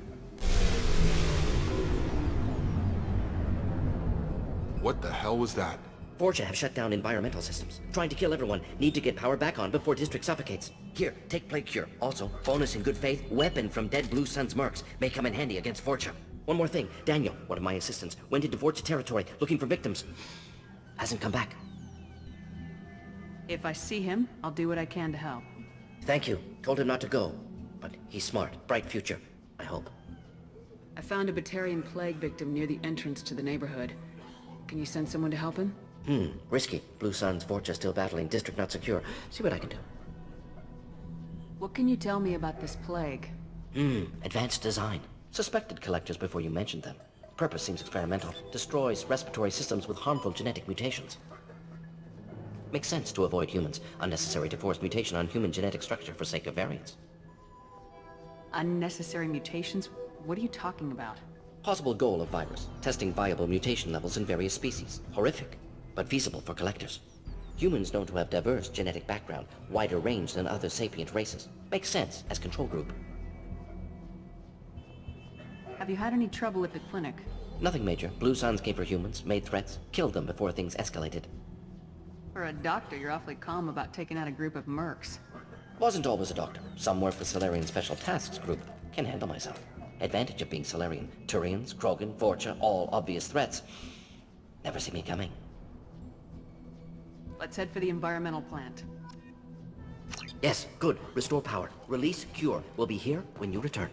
What the hell was that? Vorcha have shut down environmental systems. Trying to kill everyone. Need to get power back on before District suffocates. Here, take Plague Cure. Also, bonus in good faith, weapon from dead Blue Sun's mercs. May come in handy against Vorcha. One more thing. Daniel, one of my assistants, went into Vorcha territory looking for victims. Hasn't come back. If I see him, I'll do what I can to help. Thank you. Told him not to go. But he's smart. Bright future. I hope. I found a Batarian plague victim near the entrance to the neighborhood. Can you send someone to help him? Risky. Blue Sun's Vorcha still battling. District not secure. See what I can do. What can you tell me about this plague? Advanced design. Suspected collectors before you mentioned them. Purpose seems experimental. Destroys respiratory systems with harmful genetic mutations. Makes sense to avoid humans. Unnecessary to force mutation on human genetic structure for sake of variance. Unnecessary mutations? What are you talking about? Possible goal of virus. Testing viable mutation levels in various species. Horrific, but feasible for collectors. Humans known to have diverse genetic background, wider range than other sapient races. Makes sense as control group. Have you had any trouble at the clinic? Nothing major. Blue Suns came for humans, made threats, killed them before things escalated. For a doctor, you're awfully calm about taking out a group of mercs. Wasn't always a doctor. Some work with Salarian Special Tasks Group. Can handle myself. Advantage of being Salarian. Turians, Krogan, Vorcha, all obvious threats. Never see me coming. Let's head for the environmental plant. Yes, good. Restore power. Release cure. We'll be here when you return.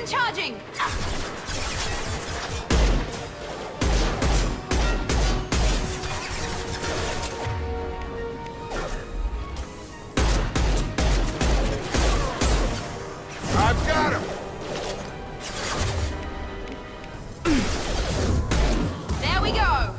Charging! I've got him! There we go!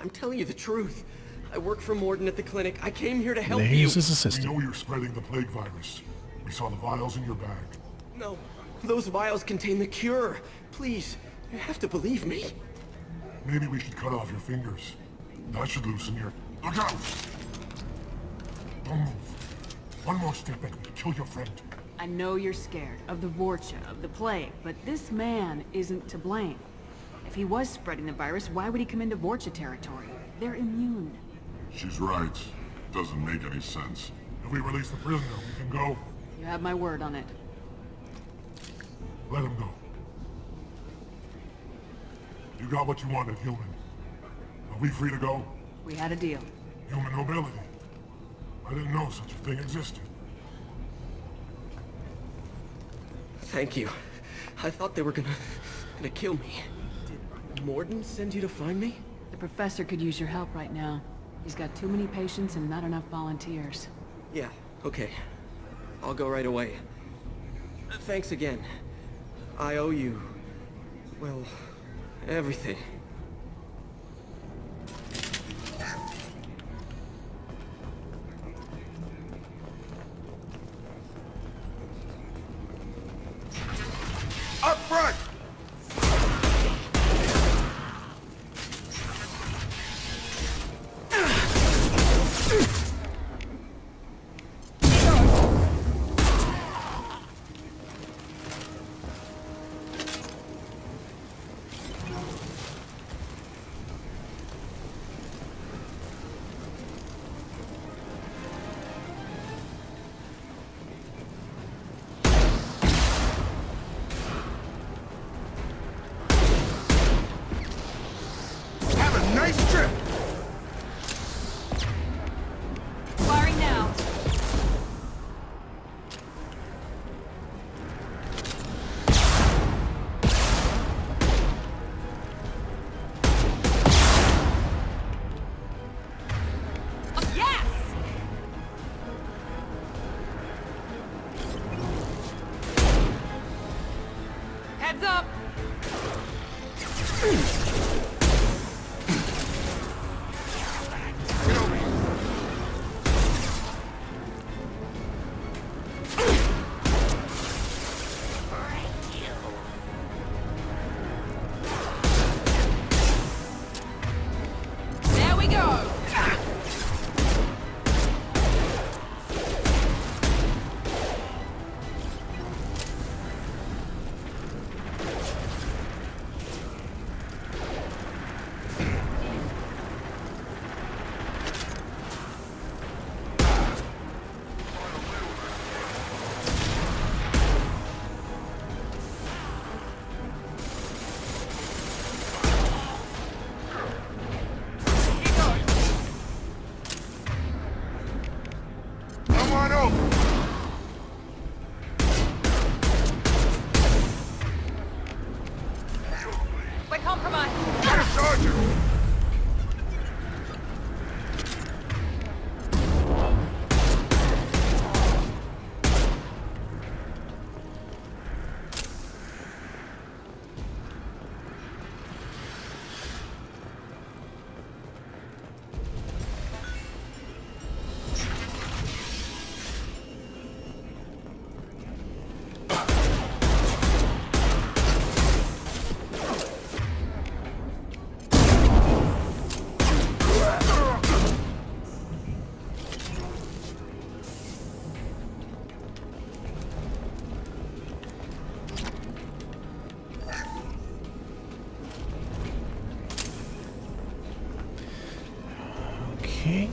I'm telling you the truth. I work for Morden at the clinic. I came here to help you. There's his assistant. We know you're spreading the plague virus. We saw the vials in your bag. No, those vials contain the cure. Please, you have to believe me. Maybe we should cut off your fingers. That should loosen your... Look out! Don't move. One more step and we'll kill your friend. I know you're scared of the Vorcha, of the plague, but this man isn't to blame. If he was spreading the virus, why would he come into Vorcha territory? They're immune. She's right. Doesn't make any sense. If we release the prisoner, we can go. You have my word on it. Let him go. You got what you wanted, human. Are we free to go? We had a deal. Human mobility. I didn't know such a thing existed. Thank you. I thought they were gonna kill me. Did Morden send you to find me? The professor could use your help right now. He's got too many patients and not enough volunteers. Yeah, okay. I'll go right away. Thanks again. I owe you... well, everything. Up front! Nice trip! Firing now. Yes! Heads up! There we go! Come on over! We're compromised. Get a sergeant! Okay.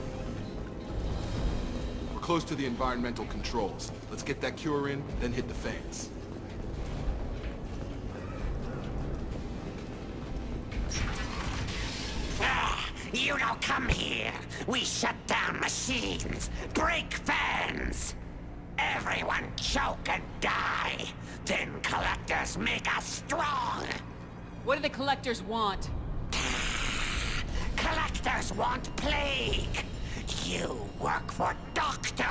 We're close to the environmental controls. Let's get that cure in, then hit the fans. You don't come here. We shut down machines, break fans. Everyone choke and die. Then collectors make us strong. What do the collectors want? Collectors want plague. You work for Doctor.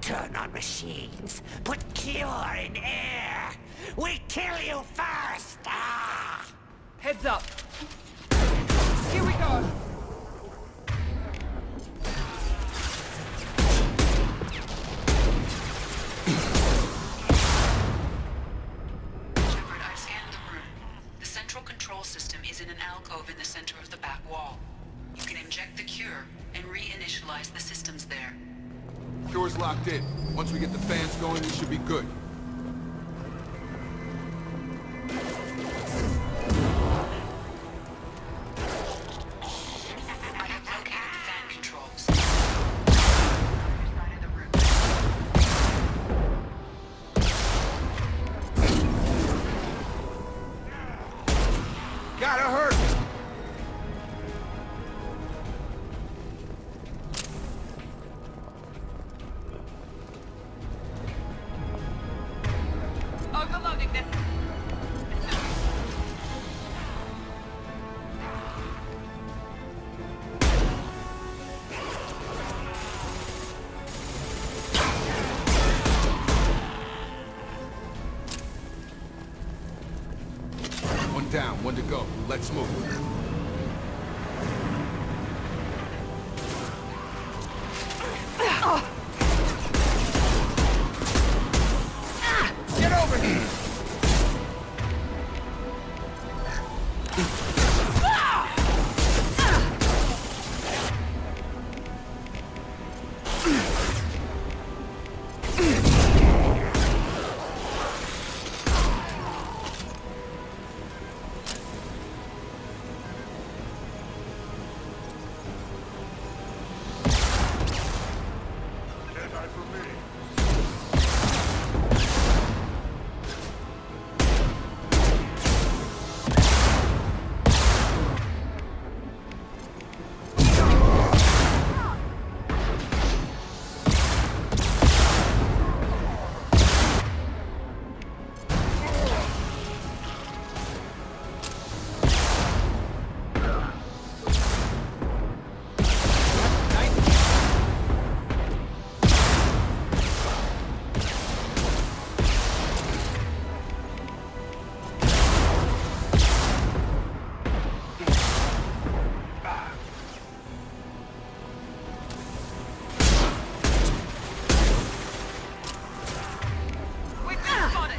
Turn on machines. Put cure in air. We kill you first. Ah! Heads up. Here we go. alcove in the center of the back wall. You can inject the cure and reinitialize the systems there. Cure's locked in. Once we get the fans going, we should be good. I have located the fan controls. Gotta hurt! Overloading this. One down, one to go. Let's move. Get over here!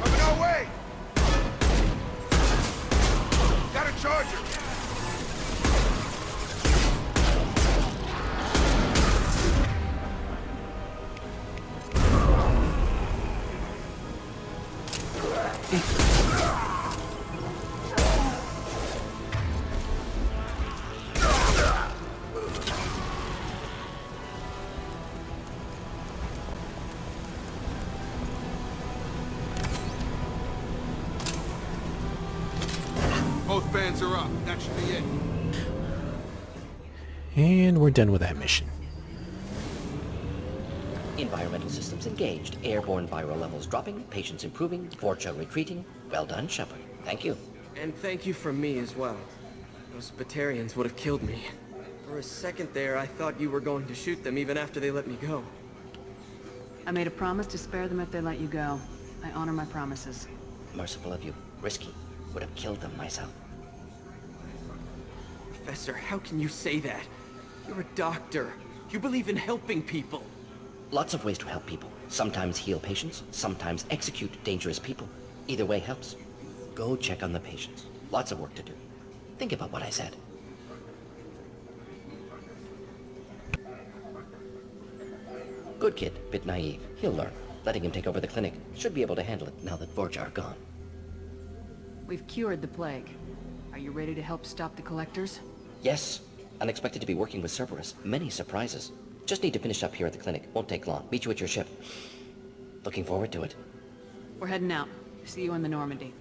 Coming our way! Got a charger! Both fans are up. That should be it. And we're done with that mission. Environmental systems engaged. Airborne viral levels dropping. Patients improving. Vorcha retreating. Well done, Shepard. Thank you. And thank you from me as well. Those Batarians would have killed me. For a second there, I thought you were going to shoot them even after they let me go. I made a promise to spare them if they let you go. I honor my promises. Merciful of you. Risky. Would have killed them myself. Professor, how can you say that? You're a doctor. You believe in helping people. Lots of ways to help people. Sometimes heal patients, sometimes execute dangerous people. Either way helps. Go check on the patients. Lots of work to do. Think about what I said. Good kid, bit naive. He'll learn. Letting him take over the clinic. Should be able to handle it now that Vorcha are gone. We've cured the plague. Are you ready to help stop the collectors? Yes. Unexpected to be working with Cerberus. Many surprises. Just need to finish up here at the clinic. Won't take long. Meet you at your ship. Looking forward to it. We're heading out. See you in the Normandy.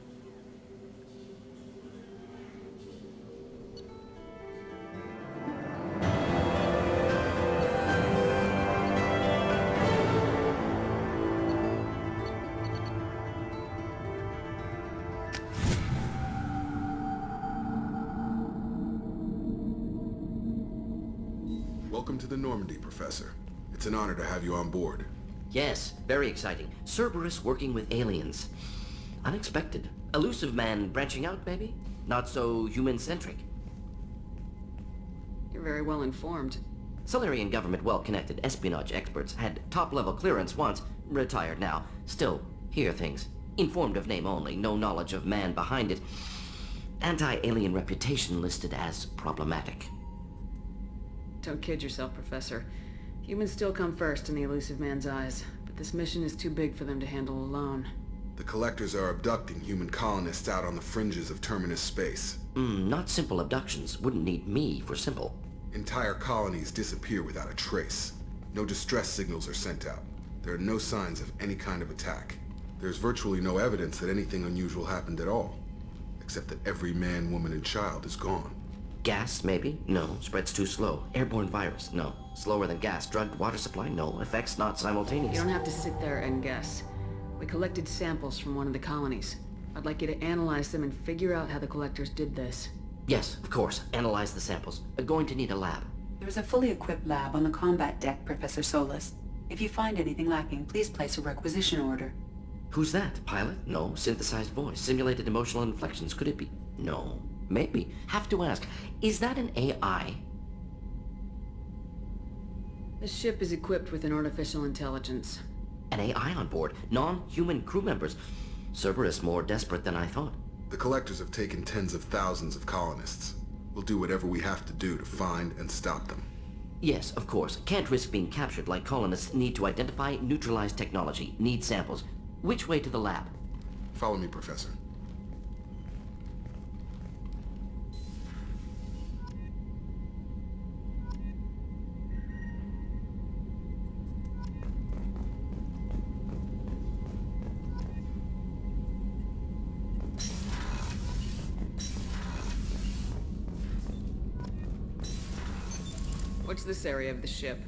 Welcome to the Normandy, Professor. It's an honor to have you on board. Yes, very exciting. Cerberus working with aliens. Unexpected. Elusive man branching out, maybe? Not so human-centric. You're very well informed. Solarian government well-connected espionage experts had top-level clearance once, retired now. Still, hear things. Informed of name only, no knowledge of man behind it. Anti-alien reputation listed as problematic. Don't kid yourself, Professor. Humans still come first in the elusive man's eyes, but this mission is too big for them to handle alone. The Collectors are abducting human colonists out on the fringes of Terminus space. Not simple abductions. Wouldn't need me for simple. Entire colonies disappear without a trace. No distress signals are sent out. There are no signs of any kind of attack. There's virtually no evidence that anything unusual happened at all, except that every man, woman, and child is gone. Gas, maybe? No. Spreads too slow. Airborne virus? No. Slower than gas. Drugged water supply? No. Effects not simultaneous. You don't have to sit there and guess. We collected samples from one of the colonies. I'd like you to analyze them and figure out how the Collectors did this. Yes, of course. Analyze the samples. Going to need a lab. There's a fully equipped lab on the combat deck, Professor Solis. If you find anything lacking, please place a requisition order. Who's that? Pilot? No. Synthesized voice. Simulated emotional inflections. Could it be? No. Maybe. Have to ask. Is that an AI? This ship is equipped with an artificial intelligence. An AI on board. Non-human crew members. Cerberus more desperate than I thought. The Collectors have taken tens of thousands of colonists. We'll do whatever we have to do to find and stop them. Yes, of course. Can't risk being captured like colonists need to identify, neutralize technology, need samples. Which way to the lab? Follow me, Professor. What's this area of the ship?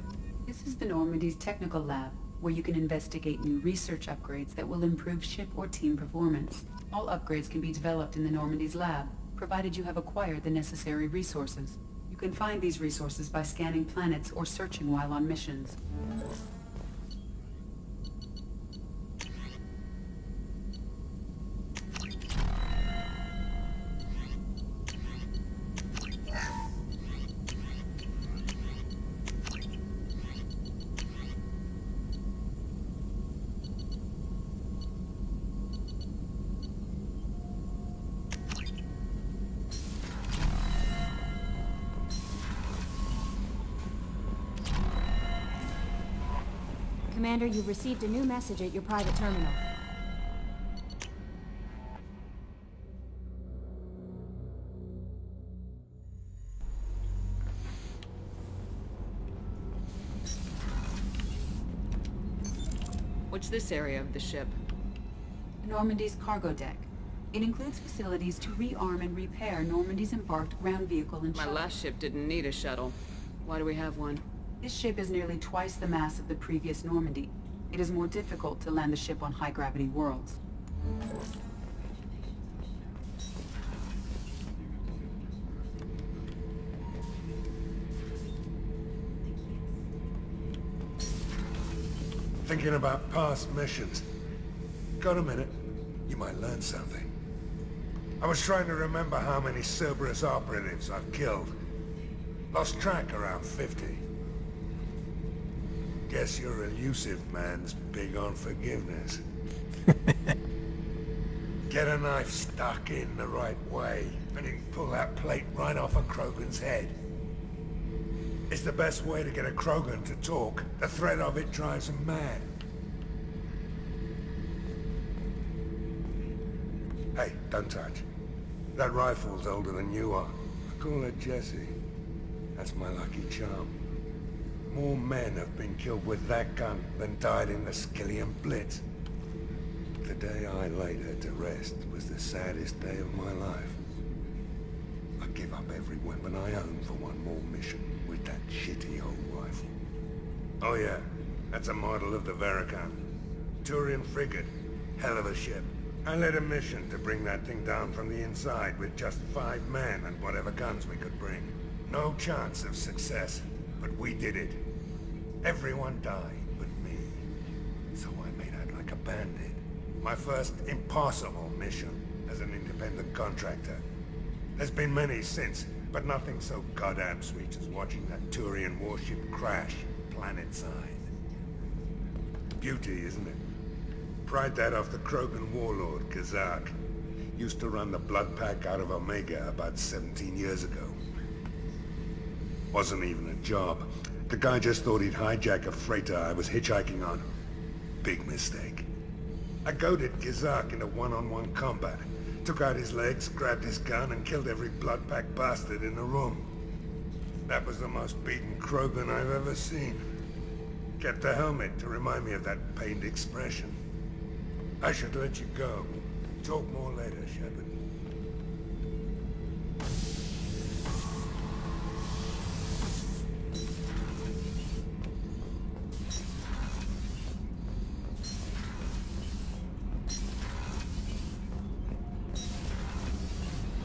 This is the Normandy's technical lab, where you can investigate new research upgrades that will improve ship or team performance. All upgrades can be developed in the Normandy's lab, provided you have acquired the necessary resources. You can find these resources by scanning planets or searching while on missions. Commander, you've received a new message at your private terminal. What's this area of the ship? Normandy's cargo deck. It includes facilities to rearm and repair Normandy's embarked ground vehicle and shuttle. My last ship didn't need a shuttle. Why do we have one? This ship is nearly twice the mass of the previous Normandy. It is more difficult to land the ship on high-gravity worlds. Thinking about past missions. Got a minute? You might learn something. I was trying to remember how many Cerberus operatives I've killed. Lost track around 50. Guess your elusive man's big on forgiveness. Get a knife stuck in the right way, and you can pull that plate right off a Krogan's head. It's the best way to get a Krogan to talk. The threat of it drives him mad. Hey, don't touch. That rifle's older than you are. I call it Jesse. That's my lucky charm. More men have been killed with that gun than died in the Skillian Blitz. The day I laid her to rest was the saddest day of my life. I give up every weapon I own for one more mission with that shitty old rifle. Oh yeah, that's a model of the Veracon. Turian frigate. Hell of a ship. I led a mission to bring that thing down from the inside with just 5 men and whatever guns we could bring. No chance of success, but we did it. Everyone died but me. So I made out like a bandit. My first impossible mission as an independent contractor. There's been many since, but nothing so goddamn sweet as watching that Turian warship crash planet-side. Beauty, isn't it? Pried that off the Krogan warlord, Kazak. Used to run the blood pack out of Omega about 17 years ago. Wasn't even a job. The guy just thought he'd hijack a freighter I was hitchhiking on. Big mistake. I goaded Gizak into one-on-one combat. Took out his legs, grabbed his gun, and killed every blood pack bastard in the room. That was the most beaten Krogan I've ever seen. Kept a helmet to remind me of that pained expression. I should let you go. Talk more later, Shepard.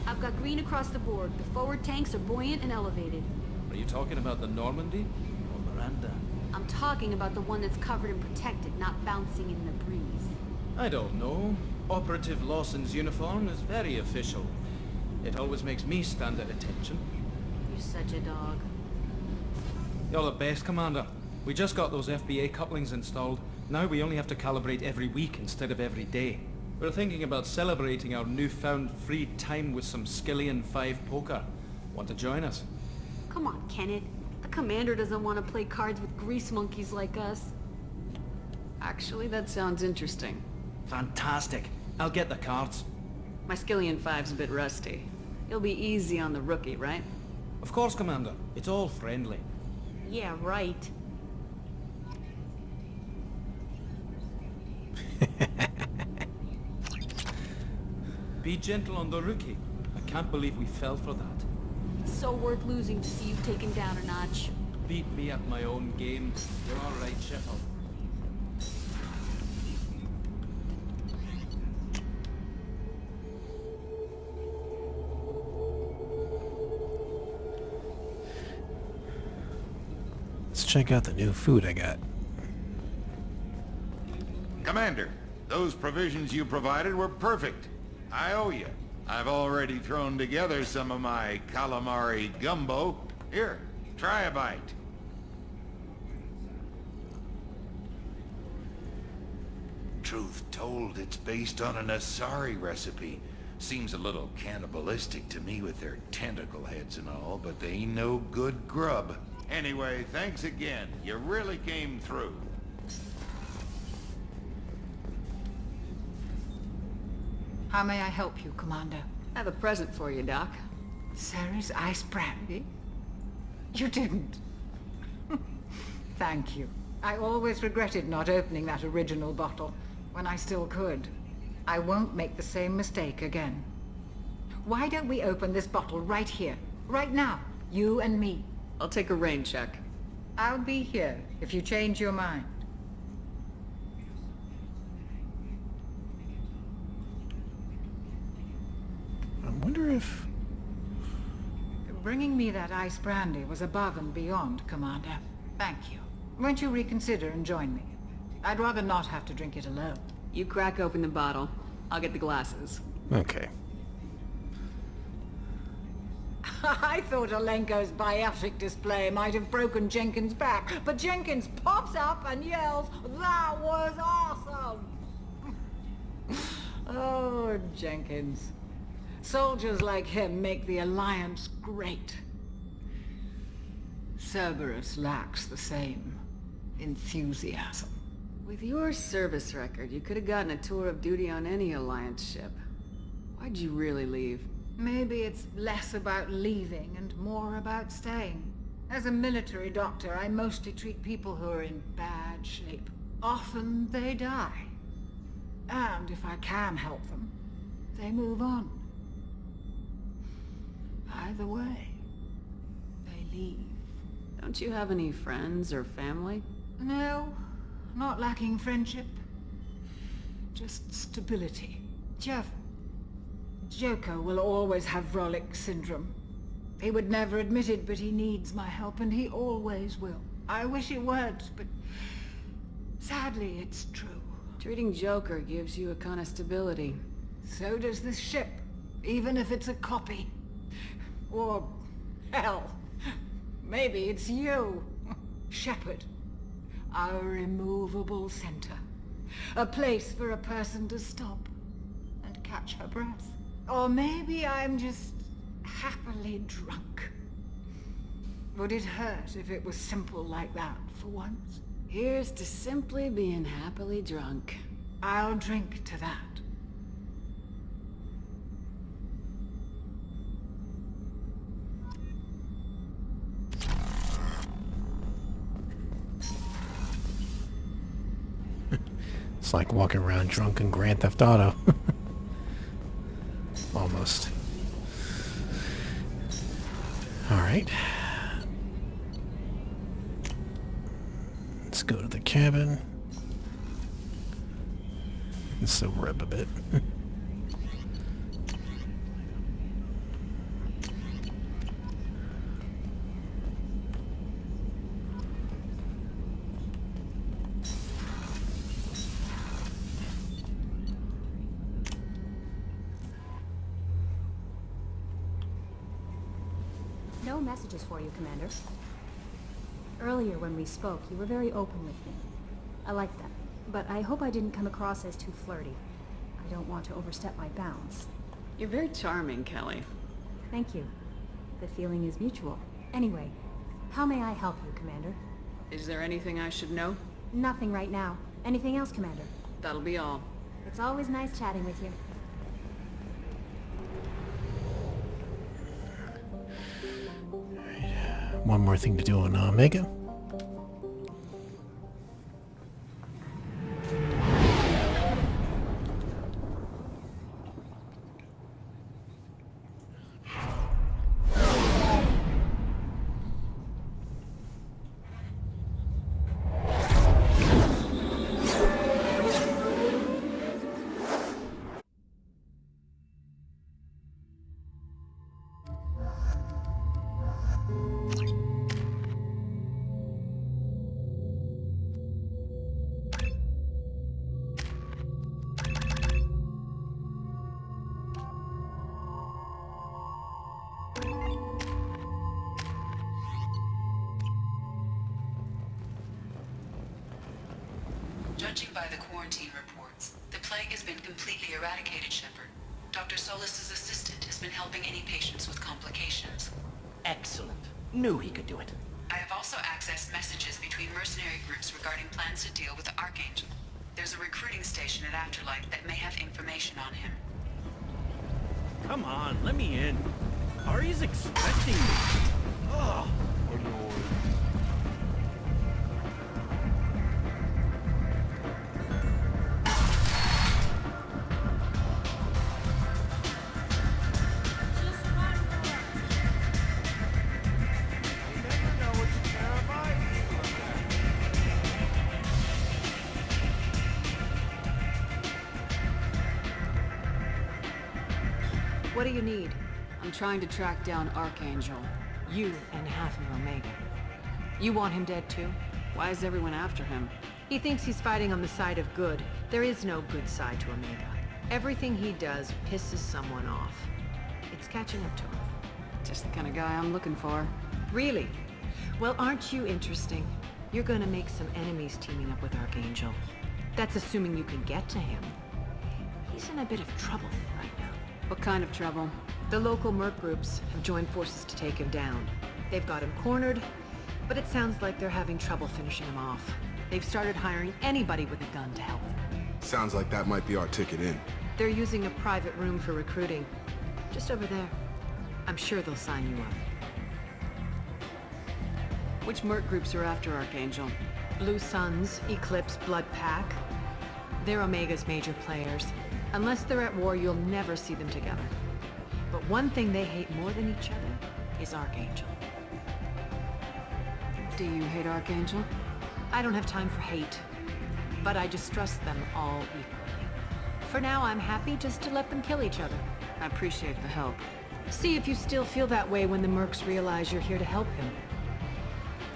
I've got green across the board. The forward tanks are buoyant and elevated. Are you talking about the Normandy or Miranda? I'm talking about the one that's covered and protected, not bouncing in the breeze. I don't know. Operative Lawson's uniform is very official. It always makes me stand at attention. You're such a dog. You're the best, Commander. We just got those FBA couplings installed. Now we only have to calibrate every week instead of every day. We're thinking about celebrating our newfound free time with some Skillian 5 poker. Want to join us? Come on, Kenneth. The commander doesn't want to play cards with grease monkeys like us. Actually, that sounds interesting. Fantastic. I'll get the cards. My Skillian 5's a bit rusty. You'll be easy on the rookie, right? Of course, Commander. It's all friendly. Yeah, right. Be gentle on the rookie. I can't believe we fell for that. It's so worth losing to see you taken down a notch. Beat me at my own game. You're all right, Shepard. Let's check out the new food I got. Commander, those provisions you provided were perfect. I owe you. I've already thrown together some of my calamari gumbo. Here, try a bite. Truth told, it's based on an Asari recipe. Seems a little cannibalistic to me with their tentacle heads and all, but they ain't no good grub. Anyway, thanks again. You really came through. How may I help you, Commander? I have a present for you, Doc. Sarah's ice brandy? You didn't. Thank you. I always regretted not opening that original bottle when I still could. I won't make the same mistake again. Why don't we open this bottle right here, right now, you and me? I'll take a rain check. I'll be here if you change your mind. I wonder if... Bringing me that ice brandy was above and beyond, Commander. Thank you. Won't you reconsider and join me? I'd rather not have to drink it alone. You crack open the bottle. I'll get the glasses. Okay. I thought Alenko's biotic display might have broken Jenkins' back, but Jenkins pops up and yells, "That was awesome!" Oh, Jenkins. Soldiers like him make the Alliance great. Cerberus lacks the same enthusiasm. With your service record, you could have gotten a tour of duty on any Alliance ship. Why'd you really leave? Maybe it's less about leaving and more about staying. As a military doctor, I mostly treat people who are in bad shape. Often they die. And if I can help them, they move on. Either way, they leave. Don't you have any friends or family? No, not lacking friendship. Just stability. Jeff, Joko will always have Vrolic syndrome. He would never admit it, but he needs my help, and he always will. I wish it weren't, but sadly it's true. Treating Joker gives you a kind of stability. So does this ship, even if it's a copy. Or, hell, maybe it's you, Shepard. Our immovable center. A place for a person to stop and catch her breath. Or maybe I'm just happily drunk. Would it hurt if it was simple like that for once? Here's to simply being happily drunk. I'll drink to that. It's like walking around drunk in Grand Theft Auto. Almost. Alright. Let's go to the cabin. And sober up a bit. No messages for you, Commander. Earlier when we spoke, you were very open with me. I like that, but I hope I didn't come across as too flirty. I don't want to overstep my bounds. You're very charming, Kelly. Thank you. The feeling is mutual. Anyway, how may I help you, Commander? Is there anything I should know? Nothing right now. Anything else, Commander? That'll be all. It's always nice chatting with you. One more thing to do on Omega. Judging by the quarantine reports, the plague has been completely eradicated, Shepard. Dr. Solis's assistant has been helping any patients with complications. Excellent. Knew he could do it. I have also accessed messages between mercenary groups regarding plans to deal with the Archangel. There's a recruiting station at Afterlight that may have information on him. Come on, let me in. Ari's expecting me. Ugh. What do you need? I'm trying to track down Archangel. You and half of Omega. You want him dead too? Why is everyone after him? He thinks he's fighting on the side of good. There is no good side to Omega. Everything he does pisses someone off. It's catching up to him. Just the kind of guy I'm looking for. Really? Well, aren't you interesting? You're gonna make some enemies teaming up with Archangel. That's assuming you can get to him. He's in a bit of trouble right now. What kind of trouble? The local merc groups have joined forces to take him down. They've got him cornered, but it sounds like they're having trouble finishing him off. They've started hiring anybody with a gun to help them. Sounds like that might be our ticket in. They're using a private room for recruiting. Just over there. I'm sure they'll sign you up. Which merc groups are after Archangel? Blue Suns, Eclipse, Blood Pack. They're Omega's major players. Unless they're at war, you'll never see them together. But one thing they hate more than each other is Archangel. Do you hate Archangel? I don't have time for hate, but I distrust them all equally. For now, I'm happy just to let them kill each other. I appreciate the help. See if you still feel that way when the mercs realize you're here to help him.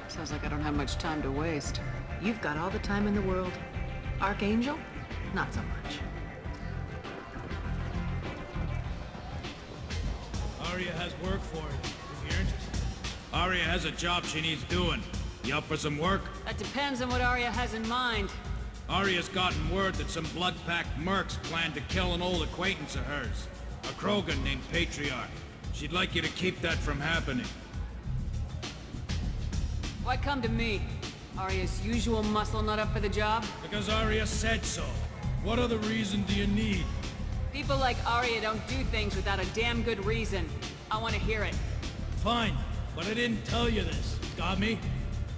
Sounds like I don't have much time to waste. You've got all the time in the world. Archangel? Not so much. Aria has work for you, if you're interested. Aria has a job she needs doing. You up for some work? That depends on what Aria has in mind. Arya's gotten word that some blood-packed mercs plan to kill an old acquaintance of hers. A Krogan named Patriarch. She'd like you to keep that from happening. Why come to me? Arya's usual muscle not up for the job? Because Arya said so. What other reason do you need? People like Arya don't do things without a damn good reason. I want to hear it. Fine, but I didn't tell you this. Got me?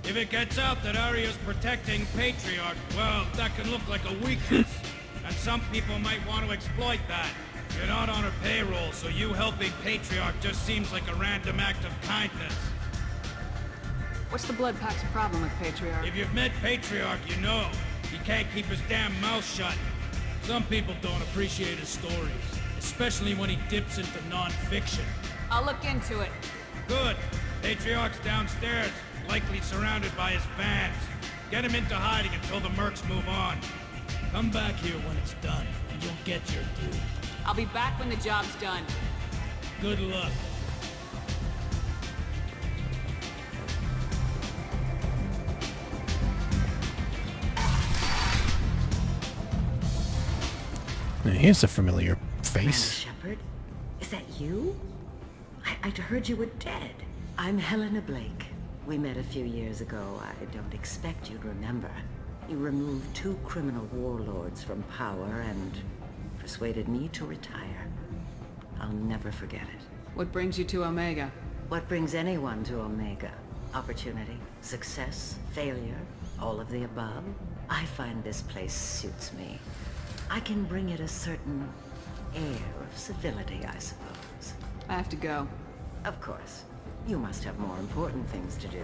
If it gets out that Arya's protecting Patriarch, well, that can look like a weakness. And some people might want to exploit that. You're not on her payroll, so you helping Patriarch just seems like a random act of kindness. What's the Blood Pack's problem with Patriarch? If you've met Patriarch, you know. He can't keep his damn mouth shut. Some people don't appreciate his stories, especially when he dips into non-fiction. I'll look into it. Good. Patriarch's downstairs, likely surrounded by his fans. Get him into hiding until the mercs move on. Come back here when it's done, and you'll get your due. I'll be back when the job's done. Good luck. Now, here's a familiar face. Shepard, is that you? I'd heard you were dead. I'm Helena Blake. We met a few years ago. I don't expect you'd remember. You removed 2 criminal warlords from power and persuaded me to retire. I'll never forget it. What brings you to Omega? What brings anyone to Omega? Opportunity, success, failure, all of the above. I find this place suits me. I can bring it a certain air of civility, I suppose. I have to go. Of course. You must have more important things to do.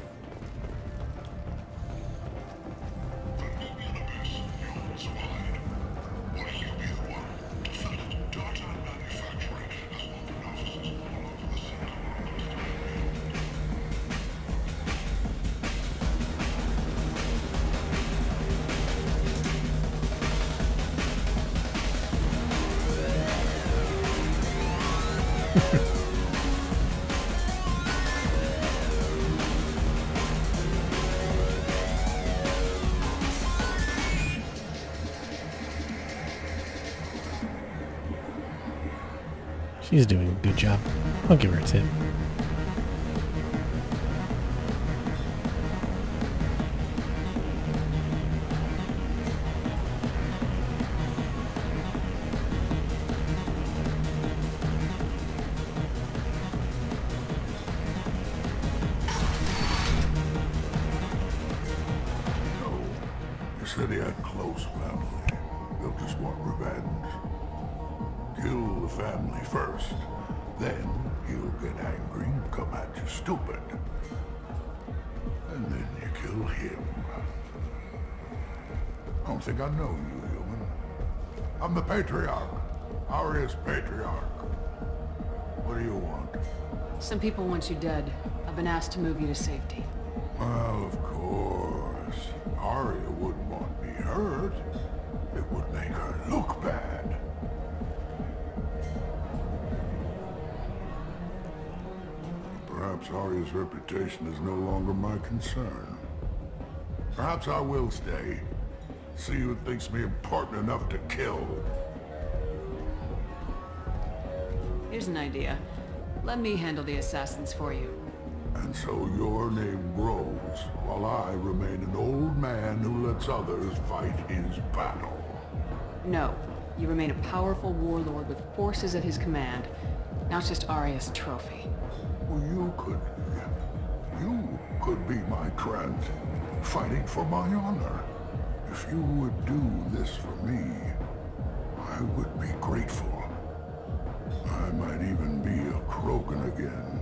She's doing a good job. I'll give her a tip. You said he had close family. They'll just want revenge. Kill the family first. Then he'll get angry and come at you stupid. And then you kill him. I don't think I know you, human. I'm the Patriarch. Arya's Patriarch. What do you want? Some people want you dead. I've been asked to move you to safety. Well, of course. Arya wouldn't want me hurt. It would make her look bad. Perhaps Arya's reputation is no longer my concern. Perhaps I will stay. See who thinks me important enough to kill. Here's an idea. Let me handle the assassins for you. And so your name grows, while I remain an old man who lets others fight his battle. No. You remain a powerful warlord with forces at his command, not just Arya's trophy. Well, you could be my Trent, fighting for my honor. If you would do this for me, I would be grateful. I might even be a Krogan again.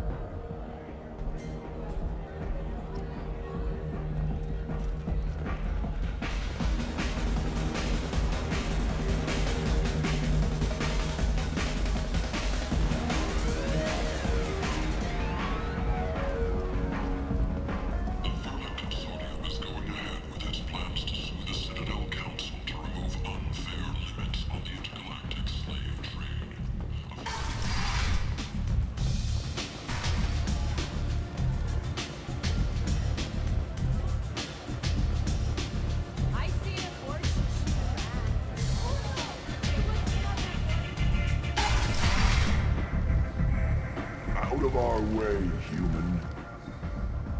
Out of our way, human.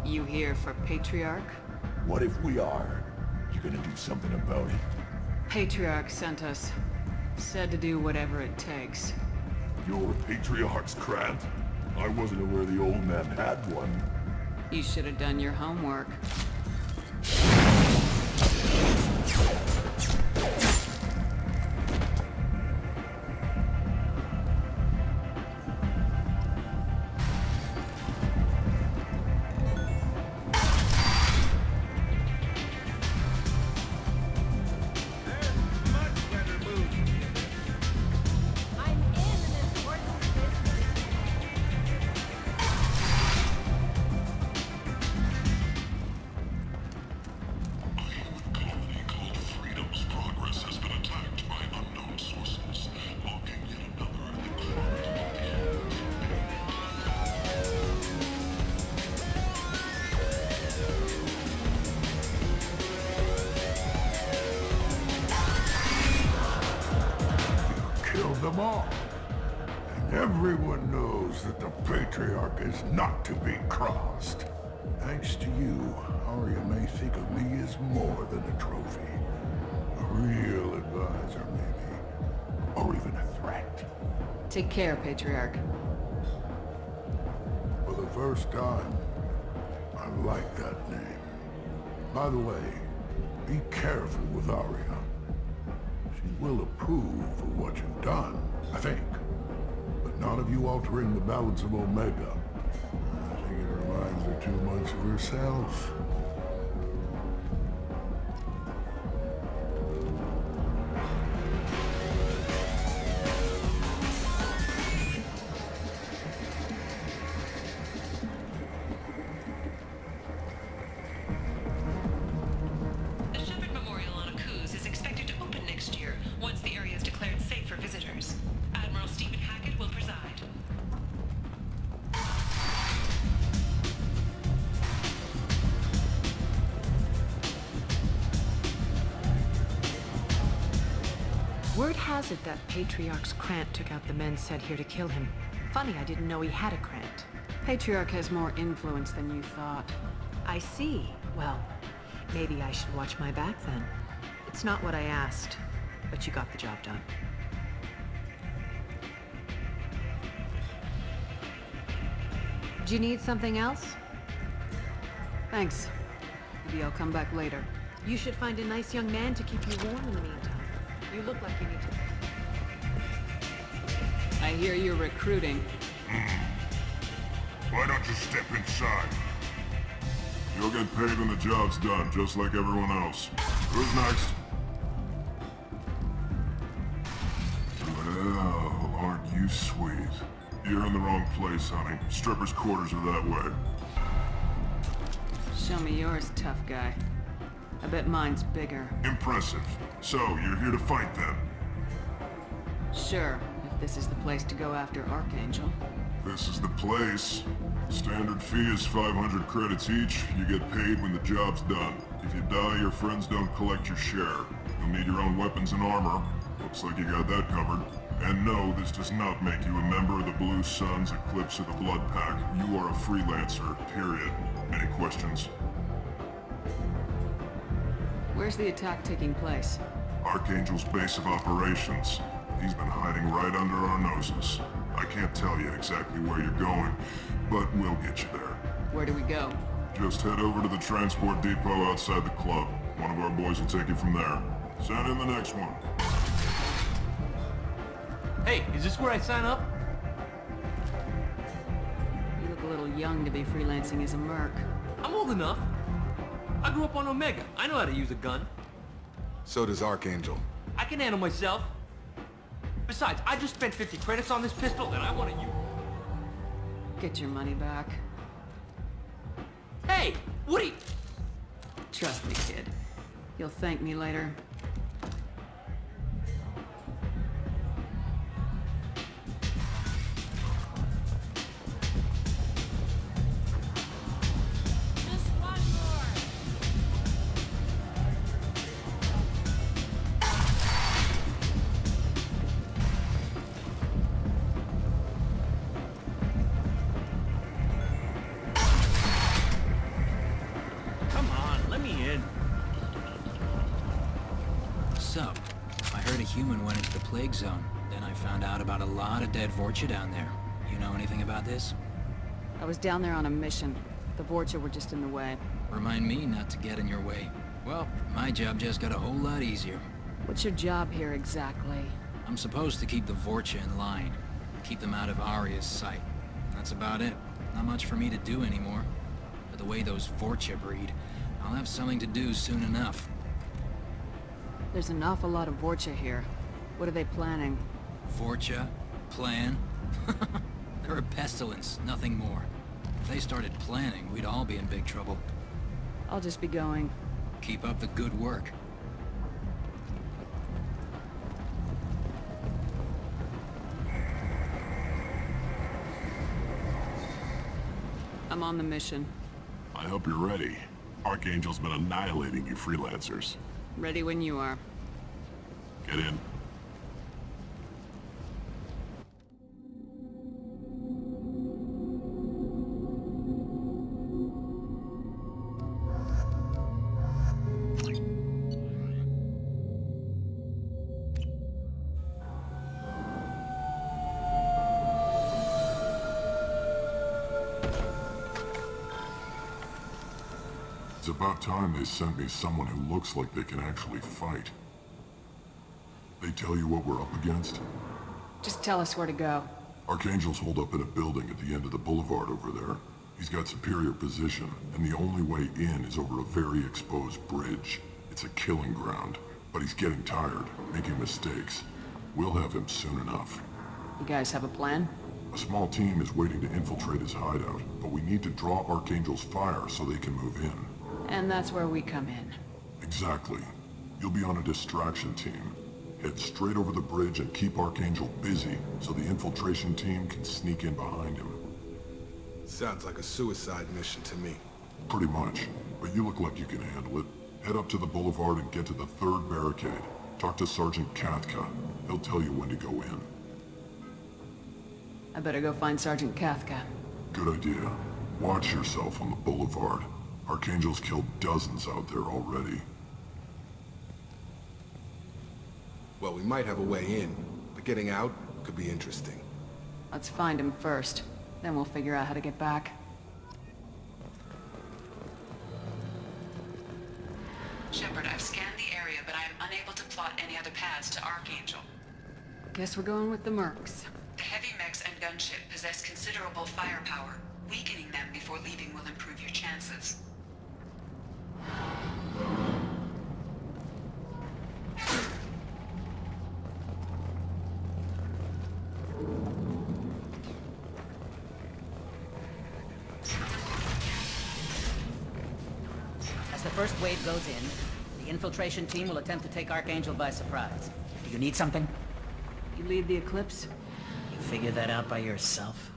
You here for Patriarch? What if we are? You gonna do something about it? Patriarch sent us. Said to do whatever it takes. You're Patriarch's Krant? I wasn't aware the old man had one. You should have done your homework. Them all. And everyone knows that the Patriarch is not to be crossed. Thanks to you, Arya may think of me as more than a trophy. A real advisor, maybe. Or even a threat. Take care, Patriarch. For the first time, I like that name. By the way, be careful with Arya. She will approve of what you've done, I think. But not of you altering the balance of Omega. I think it reminds her too much of herself. Word has it that Patriarch's Krant took out the men sent here to kill him. Funny, I didn't know he had a Krant. Patriarch has more influence than you thought. I see. Well, maybe I should watch my back then. It's not what I asked, but you got the job done. Do you need something else? Thanks. Maybe I'll come back later. You should find a nice young man to keep you warm in the meantime. You look like you need to... I hear you're recruiting. Why don't you step inside? You'll get paid when the job's done, just like everyone else. Who's next? Well, aren't you sweet? You're in the wrong place, honey. Strippers' quarters are that way. Show me yours, tough guy. I bet mine's bigger. Impressive. So, you're here to fight them? Sure, if this is the place to go after Archangel. This is the place. Standard fee is 500 credits each. You get paid when the job's done. If you die, your friends don't collect your share. You'll need your own weapons and armor. Looks like you got that covered. And no, this does not make you a member of the Blue Suns, Eclipse, or the Blood Pack. You are a freelancer, period. Any questions? Where's the attack taking place? Archangel's base of operations. He's been hiding right under our noses. I can't tell you exactly where you're going, but we'll get you there. Where do we go? Just head over to the transport depot outside the club. One of our boys will take you from there. Send in the next one. Hey, is this where I sign up? You look a little young to be freelancing as a merc. I'm old enough. I grew up on Omega. I know how to use a gun. So does Archangel. I can handle myself. Besides, I just spent 50 credits on this pistol and I want to use... Get your money back. Hey, Woody! Trust me, kid. You'll thank me later. plague zone. Then I found out about a lot of dead Vorcha down there. You know anything about this? I was down there on a mission. The Vorcha were just in the way. Remind me not to get in your way. Well, my job just got a whole lot easier. What's your job here exactly? I'm supposed to keep the Vorcha in line. Keep them out of Arya's sight. That's about it. Not much for me to do anymore. But the way those Vorcha breed, I'll have something to do soon enough. There's an awful lot of Vorcha here. What are they planning? Vorcha? Plan? They're a pestilence, nothing more. If they started planning, we'd all be in big trouble. I'll just be going. Keep up the good work. I'm on the mission. I hope you're ready. Archangel's been annihilating you freelancers. Ready when you are. Get in. It's about time they sent me someone who looks like they can actually fight. They tell you what we're up against? Just tell us where to go. Archangel's holed up in a building at the end of the boulevard over there. He's got superior position, and the only way in is over a very exposed bridge. It's a killing ground, but he's getting tired, making mistakes. We'll have him soon enough. You guys have a plan? A small team is waiting to infiltrate his hideout, but we need to draw Archangel's fire so they can move in. And that's where we come in. Exactly. You'll be on a distraction team. Head straight over the bridge and keep Archangel busy so the infiltration team can sneak in behind him. Sounds like a suicide mission to me. Pretty much, but you look like you can handle it. Head up to the boulevard and get to the 3rd barricade. Talk to Sergeant Kathka. He'll tell you when to go in. I better go find Sergeant Kathka. Good idea. Watch yourself on the boulevard. Archangel's killed dozens out there already. Well, we might have a way in, but getting out could be interesting. Let's find him first. Then we'll figure out how to get back. Shepard, I've scanned the area, but I am unable to plot any other paths to Archangel. Guess we're going with the Mercs. The heavy mechs and gunship possess considerable firepower. Weakening them before leaving will improve your chances. As the first wave goes in, the infiltration team will attempt to take Archangel by surprise. Do you need something? You lead the Eclipse? You figure that out by yourself?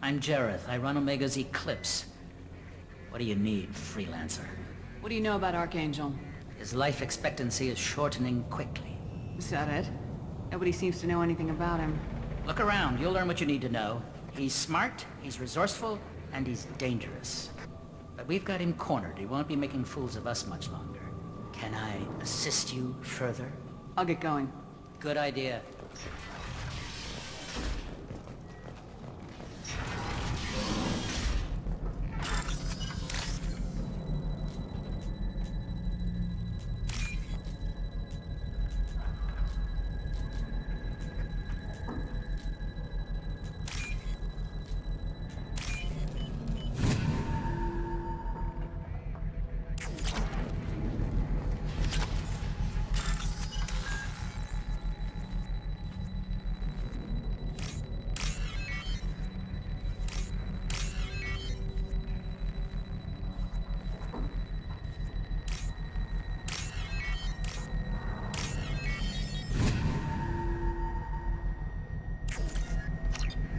I'm Jareth. I run Omega's Eclipse. What do you need, freelancer? What do you know about Archangel? His life expectancy is shortening quickly. Is that it? Nobody seems to know anything about him. Look around. You'll learn what you need to know. He's smart, he's resourceful, and he's dangerous. But we've got him cornered. He won't be making fools of us much longer. Can I assist you further? I'll get going. Good idea.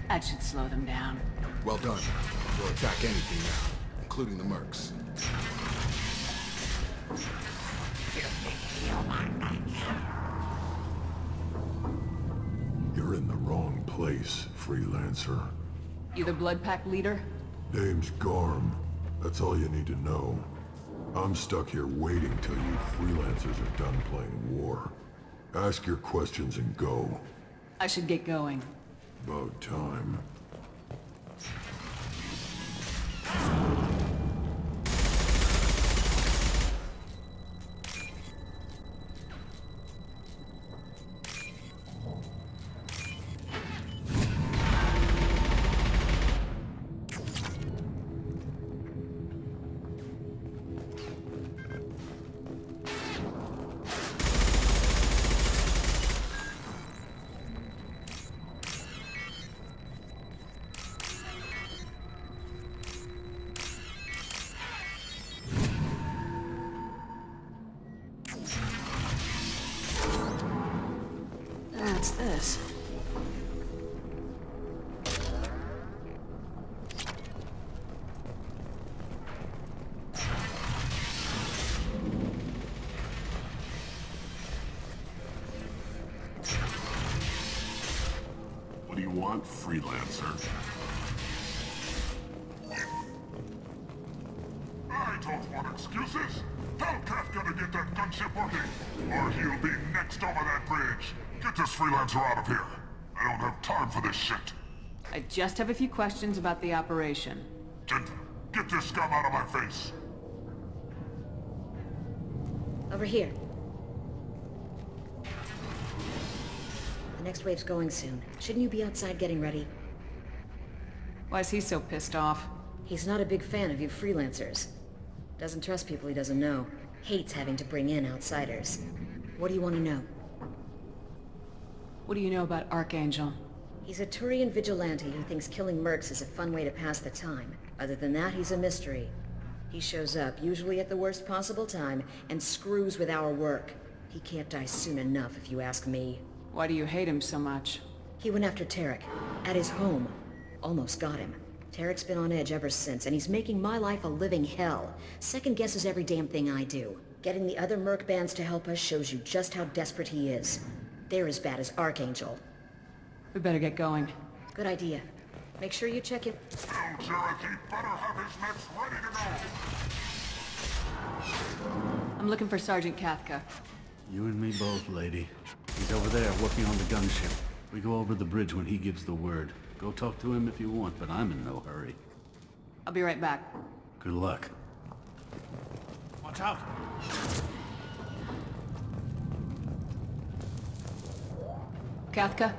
That should slow them down. Well done. We'll attack anything now, including the Mercs. You're in the wrong place, freelancer. You the Blood Pack leader? Name's Garm. That's all you need to know. I'm stuck here waiting till you freelancers are done playing war. Ask your questions and go. I should get going. About time. What's this? What do you want, freelancer? I don't want excuses! Tell Kafka to get that gunship working, or he'll be next over that bridge. Get this freelancer out of here. I don't have time for this shit. I just have a few questions about the operation. Gentle, get this scum out of my face. Over here. The next wave's going soon. Shouldn't you be outside getting ready? Why is he so pissed off? He's not a big fan of you freelancers. Doesn't trust people he doesn't know. Hates having to bring in outsiders. What do you want to know? What do you know about Archangel? He's a Turian vigilante who thinks killing mercs is a fun way to pass the time. Other than that, he's a mystery. He shows up, usually at the worst possible time, and screws with our work. He can't die soon enough, if you ask me. Why do you hate him so much? He went after Tarek, at his home. Almost got him. Tarek's been on edge ever since, and he's making my life a living hell. Second guesses every damn thing I do. Getting the other merc bands to help us shows you just how desperate he is. They're as bad as Archangel. We better get going. Good idea. Make sure you check it. Tell Jareth he better have his mechs ready to go. I'm looking for Sergeant Kafka. You and me both, lady. He's over there working on the gunship. We go over the bridge when he gives the word. Go talk to him if you want, but I'm in no hurry. I'll be right back. Good luck. Watch out! Kafka?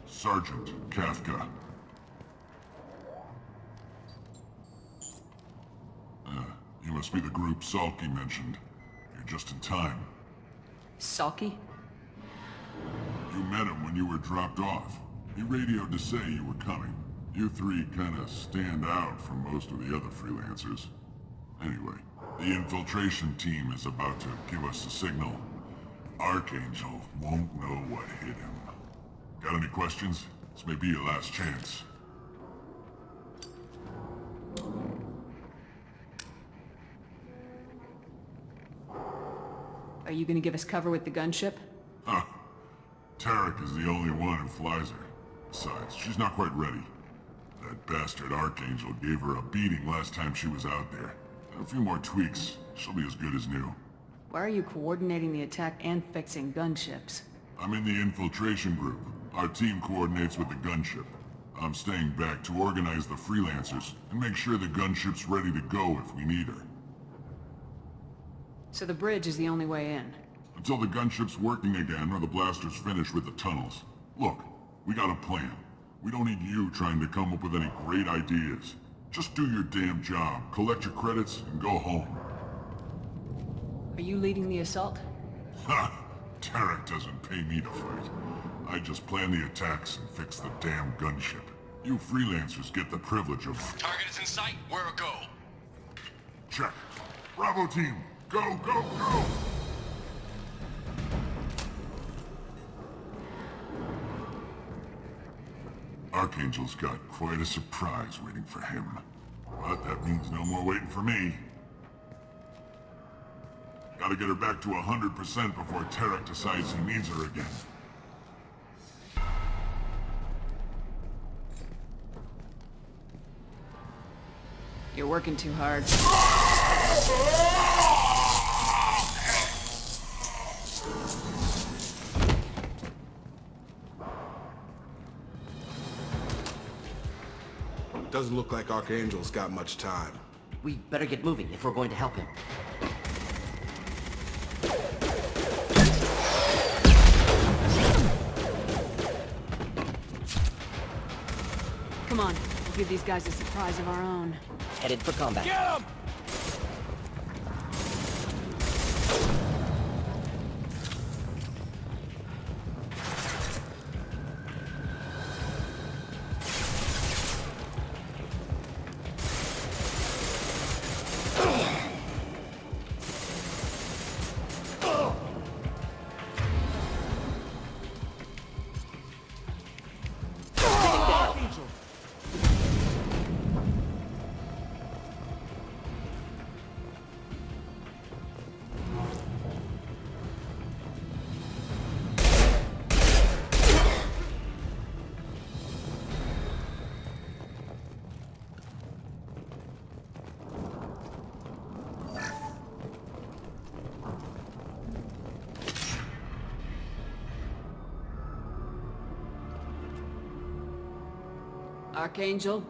Sergeant Kafka. You must be the group Salky mentioned. You're just in time. Salky? You met him when you were dropped off. He radioed to say you were coming. You three kinda stand out from most of the other freelancers. Anyway, the infiltration team is about to give us a signal. Archangel won't know what hit him. Got any questions? This may be your last chance. Are you gonna give us cover with the gunship? Huh. Tarek is the only one who flies her. Besides, she's not quite ready. That bastard Archangel gave her a beating last time she was out there. A few more tweaks, she'll be as good as new. Why are you coordinating the attack and fixing gunships? I'm in the infiltration group. Our team coordinates with the gunship. I'm staying back to organize the freelancers and make sure the gunship's ready to go if we need her. So the bridge is the only way in? Until the gunship's working again or the blasters finish with the tunnels. Look, we got a plan. We don't need you trying to come up with any great ideas. Just do your damn job, collect your credits, and go home. Are you leading the assault? Ha! Tarek doesn't pay me to fight. I just plan the attacks and fix the damn gunship. You freelancers get the privilege of... Target is in sight. Where a go? Check. Bravo team, go, go, go! Archangel's got quite a surprise waiting for him. But that means no more waiting for me. Gotta get her back to 100% before Tarek decides he needs her again. You're working too hard. Doesn't look like Archangel's got much time. We better get moving if we're going to help him. Come on, we'll give these guys a surprise of our own. Headed for combat. Get him! Archangel?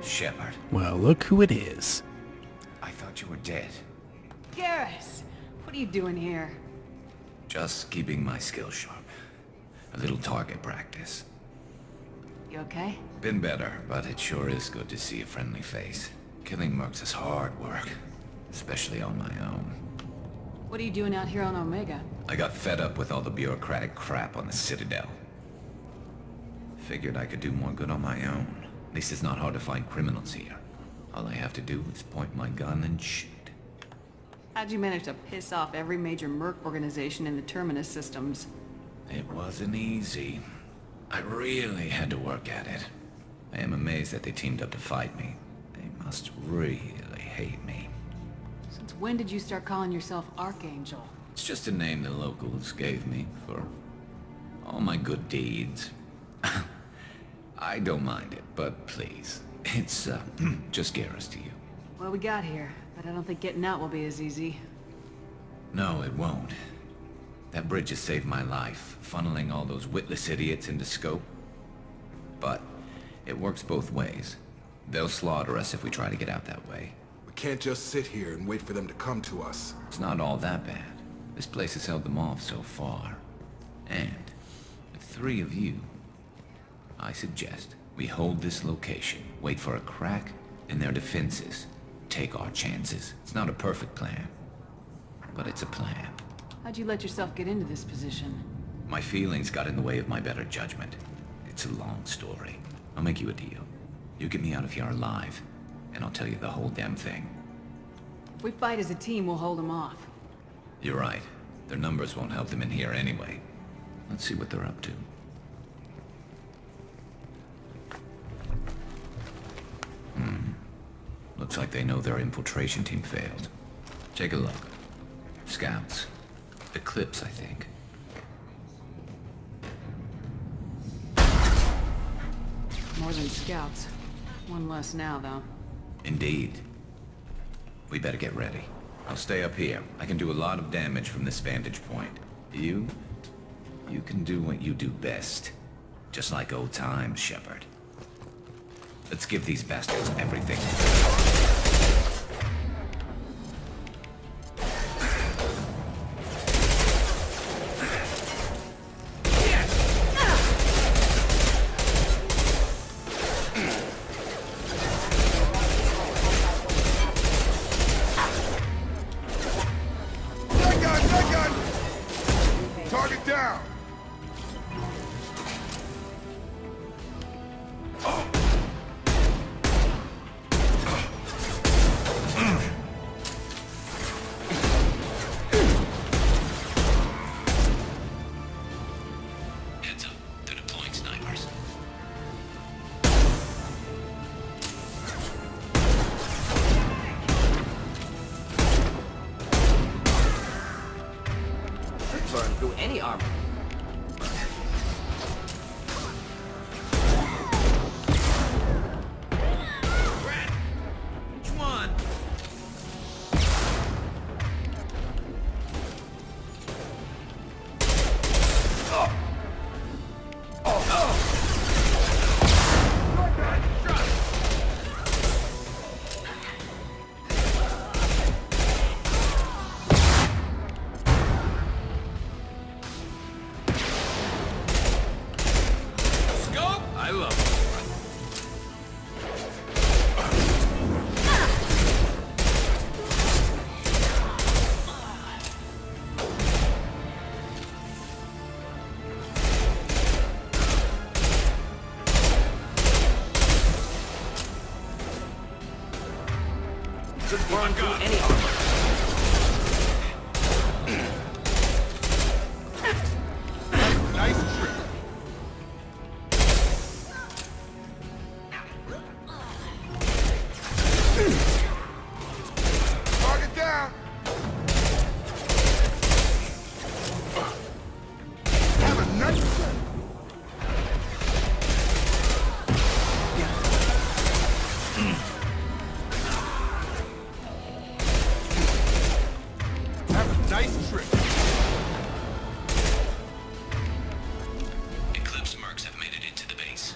Shepard, Well, look who it is. I thought you were dead. Garrus! What are you doing here? Just keeping my skills sharp. A little target practice. You okay? Been better, but it sure is good to see a friendly face. Killing mercs is hard work, especially on my own. What are you doing out here on Omega? I got fed up with all the bureaucratic crap on the Citadel. Figured I could do more good on my own. At least it's not hard to find criminals here. All I have to do is point my gun and shoot. How'd you manage to piss off every major merc organization in the Terminus systems? It wasn't easy. I really had to work at it. I am amazed that they teamed up to fight me. They must really hate me. Since when did you start calling yourself Archangel? It's just a name the locals gave me for all my good deeds. I don't mind it, but please, it's just Garrus to you. Well, we got here, but I don't think getting out will be as easy. No, it won't. That bridge has saved my life, funneling all those witless idiots into scope. But it works both ways. They'll slaughter us if we try to get out that way. We can't just sit here and wait for them to come to us. It's not all that bad. This place has held them off so far. And with 3 of you, I suggest we hold this location, wait for a crack in their defenses, take our chances. It's not a perfect plan, but it's a plan. How'd you let yourself get into this position? My feelings got in the way of my better judgment. It's a long story. I'll make you a deal. You get me out of here alive, and I'll tell you the whole damn thing. If we fight as a team, we'll hold them off. You're right. Their numbers won't help them in here anyway. Let's see what they're up to. Looks like they know their infiltration team failed. Take a look. Scouts. Eclipse, I think. More than scouts. One less now, though. Indeed. We better get ready. I'll stay up here. I can do a lot of damage from this vantage point. You can do what you do best. Just like old times, Shepard. Let's give these bastards everything. Target down! through any armor. Which one? Scope? I love it. Should burn through any armor. Nice trick. Target down. Have a nice trick. Have a nice trick. Eclipse mercs have made it into the base.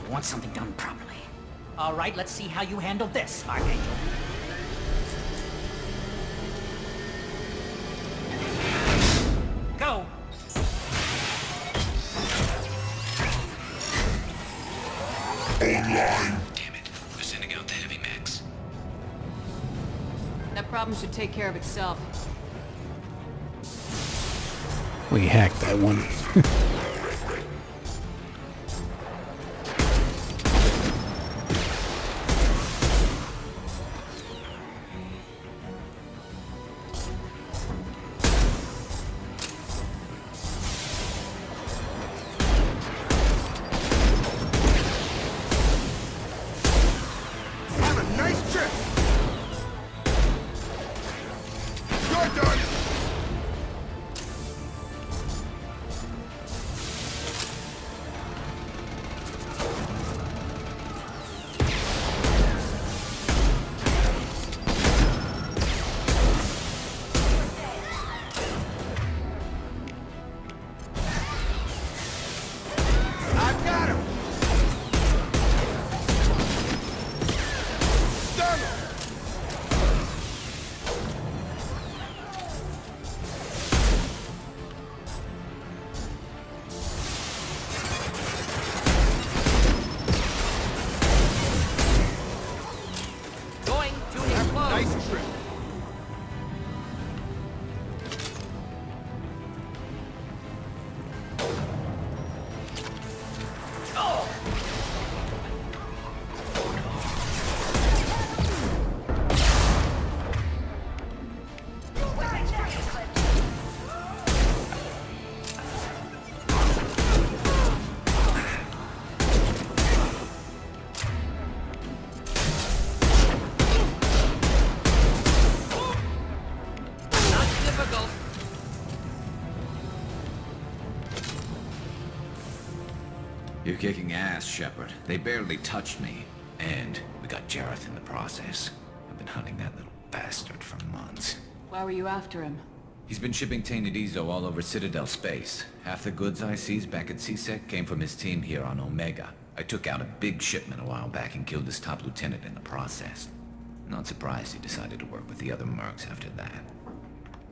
You want something done properly. All right, let's see how you handle this, Archangel. Go! Damn it. They're sending out the heavy mechs. That problem should take care of itself. We hacked that one. Have a nice trip. You're done. I've got him. Stun him. Going to explode. Nice trick. Not difficult. You're kicking ass, Shepard. They barely touched me. And we got Jareth in the process. I've been hunting that little bastard for months. Why were you after him? He's been shipping tainted Ezo all over Citadel space. Half the goods I seized back at CSEC came from his team here on Omega. I took out a big shipment a while back and killed his top lieutenant in the process. Not surprised he decided to work with the other mercs after that.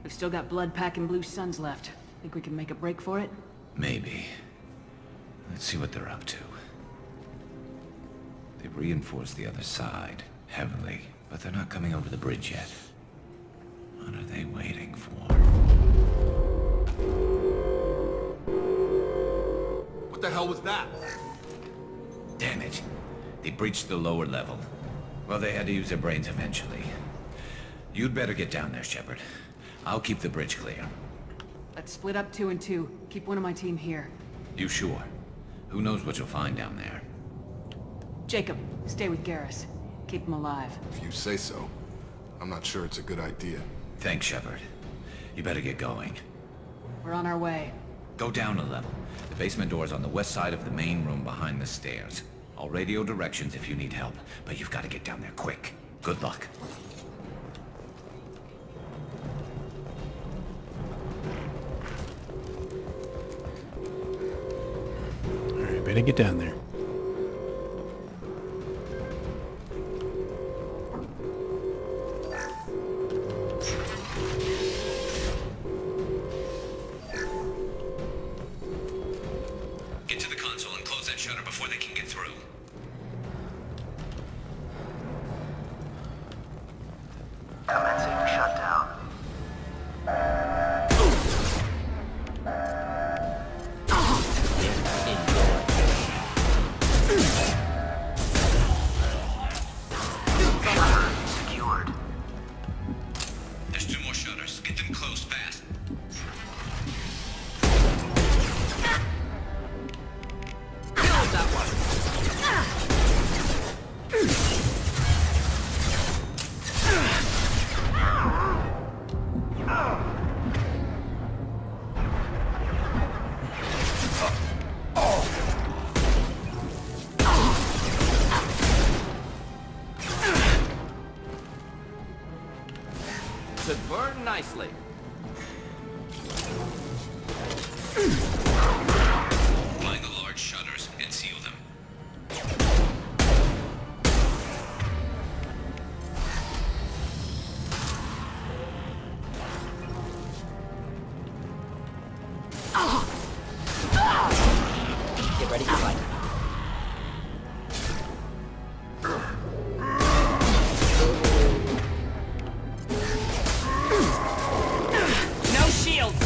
We've still got Blood Pack and Blue Suns left. Think we can make a break for it? Maybe. Let's see what they're up to. They've reinforced the other side, heavily, but they're not coming over the bridge yet. What are they waiting for? What the hell was that? Damn it. They breached the lower level. Well, they had to use their brains eventually. You'd better get down there, Shepard. I'll keep the bridge clear. Let's split up 2 and 2. Keep one of my team here. You sure? Who knows what you'll find down there? Jacob, stay with Garrus. Keep him alive. If you say so. I'm not sure it's a good idea. Thanks, Shepard. You better get going. We're on our way. Go down a level. The basement door's on the west side of the main room behind the stairs. I'll radio directions if you need help, but you've got to get down there quick. Good luck. Alright, better get down there. Get to the console and close that shutter before they can get through. Commencing shutdown. Secured. There's 2 more shutters. Get them closed fast. Killed that one. Should burn nicely. Find the large shutters and seal them. Get ready to fight. No shields.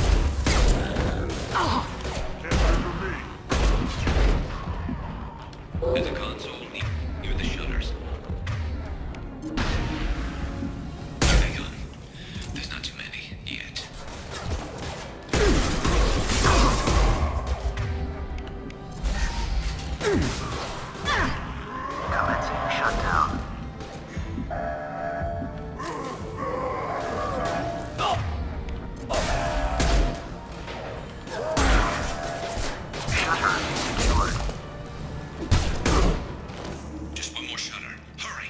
At the console, near the shutters. Hang on. There's not too many yet. Commencing shutdown. Shutter secured. Just one more shutter. Hurry.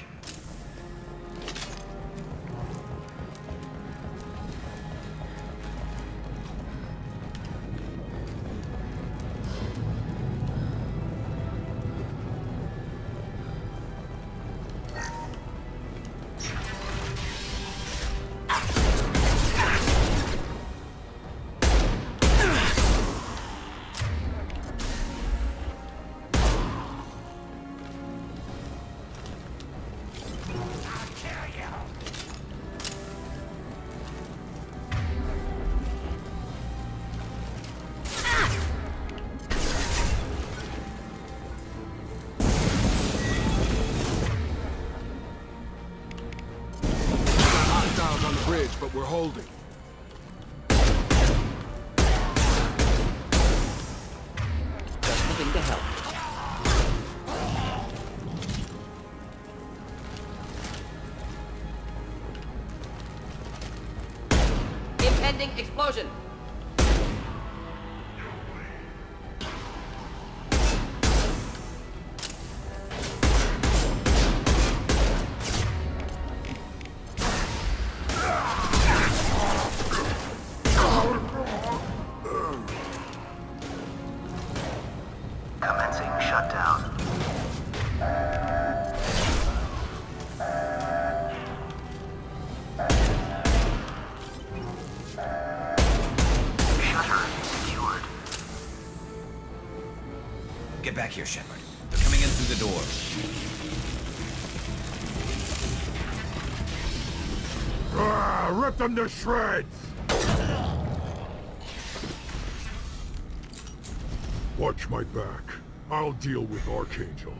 Hostiles on the bridge, but we're holding. Just looking to help. Impending explosion. Commencing shutdown. Shutter secured. Get back here, Shepard. They're coming in through the door. Rip them to shreds! Watch my back. I'll deal with Archangel.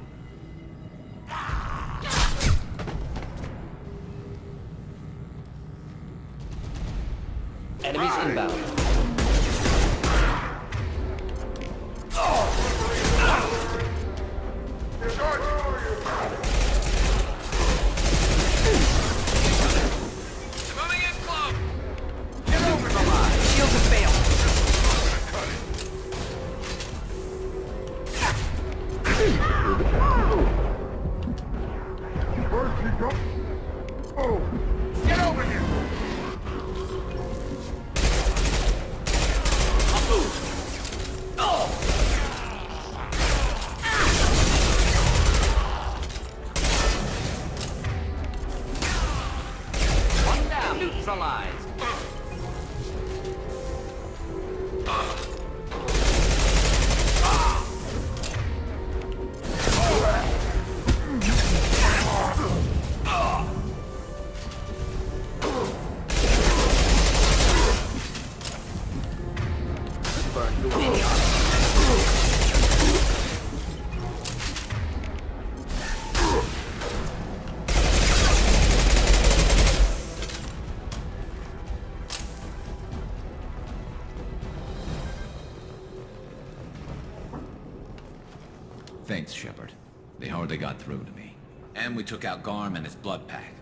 Enemies inbound. Moving in close. Get over the line. Shields have failed. Where'd she go? Oh! Get over here. I'll move. Oh! One down. Neutralized. Thanks, Shepard. They hardly got through to me. And we took out Garm and his blood pack.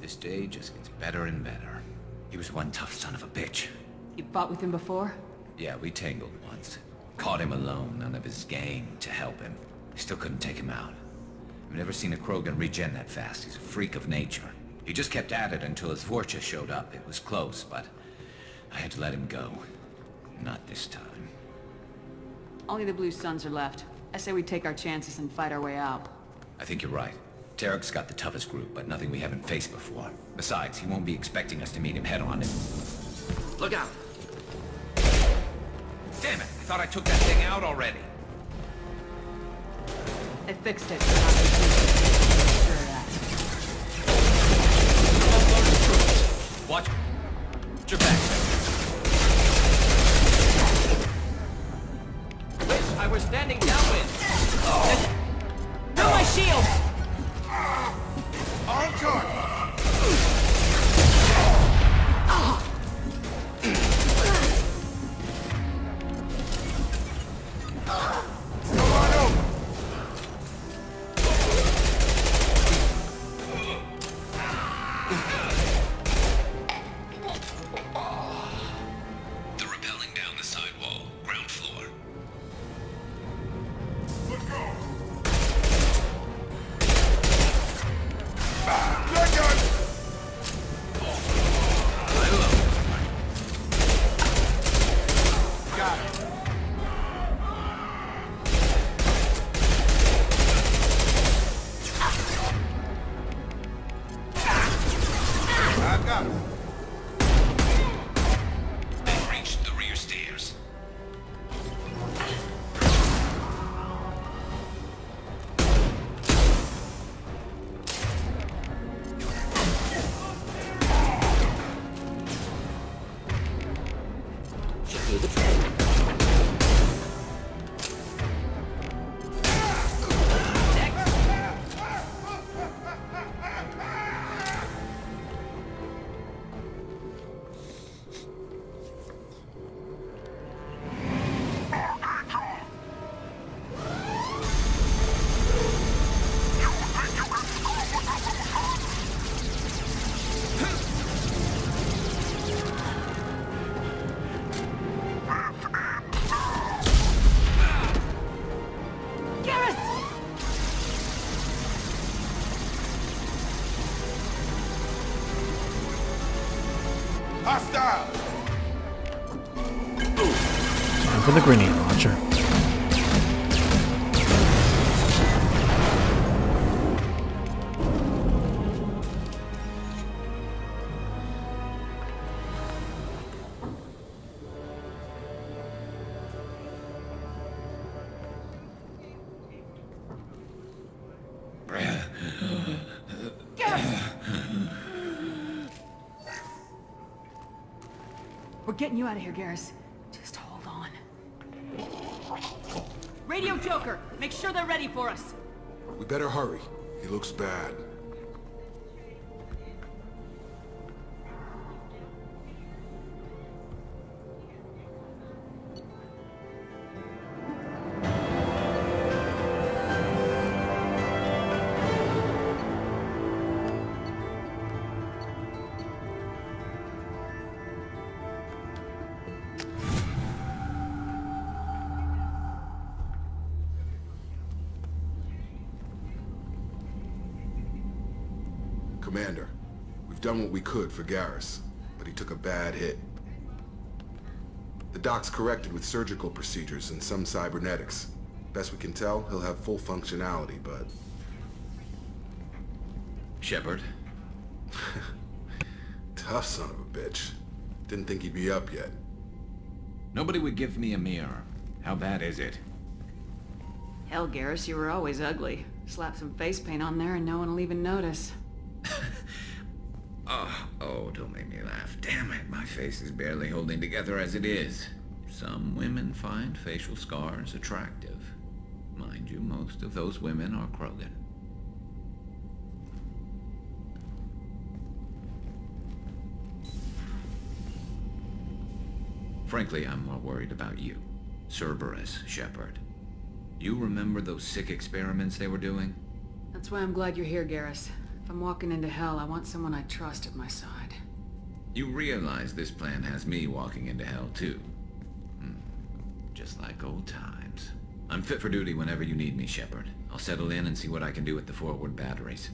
This day just gets better and better. He was one tough son of a bitch. You fought with him before? Yeah, we tangled once. Caught him alone, none of his gang to help him. Still couldn't take him out. I've never seen a Krogan regen that fast. He's a freak of nature. He just kept at it until his Vorcha showed up. It was close, but I had to let him go. Not this time. Only the Blue Suns are left. I say we take our chances and fight our way out. I think you're right. Tarek's got the toughest group, but nothing we haven't faced before. Besides, he won't be expecting us to meet him head-on. Look out. Damn it! I thought I took that thing out already. I fixed it. Watch your back. Wish I were standing downwind. No, my shield! On target! They're rappelling down the side wall, ground floor. Got it. I've got him. They've reached the rear stairs. Secure the train. Hostile! Time for the grenade launcher. getting you out of here, Garrus. Just hold on. Radio Joker, make sure they're ready for us. We better hurry. He looks bad. Commander, we've done what we could for Garrus, but he took a bad hit. The doc's corrected with surgical procedures and some cybernetics. Best we can tell, he'll have full functionality, but... Shepard? Tough son of a bitch. Didn't think he'd be up yet. Nobody would give me a mirror. How bad is it? Hell, Garrus, you were always ugly. Slap some face paint on there and no one will even notice. Oh, don't make me laugh. Damn it, my face is barely holding together as it is. Some women find facial scars attractive. Mind you, most of those women are Krogan. Frankly, I'm more worried about you. Cerberus, Shepard. You remember those sick experiments they were doing? That's why I'm glad you're here, Garrus. If I'm walking into hell, I want someone I trust at my side. You realize this plan has me walking into hell, too. Just like old times. I'm fit for duty whenever you need me, Shepard. I'll settle in and see what I can do with the forward batteries.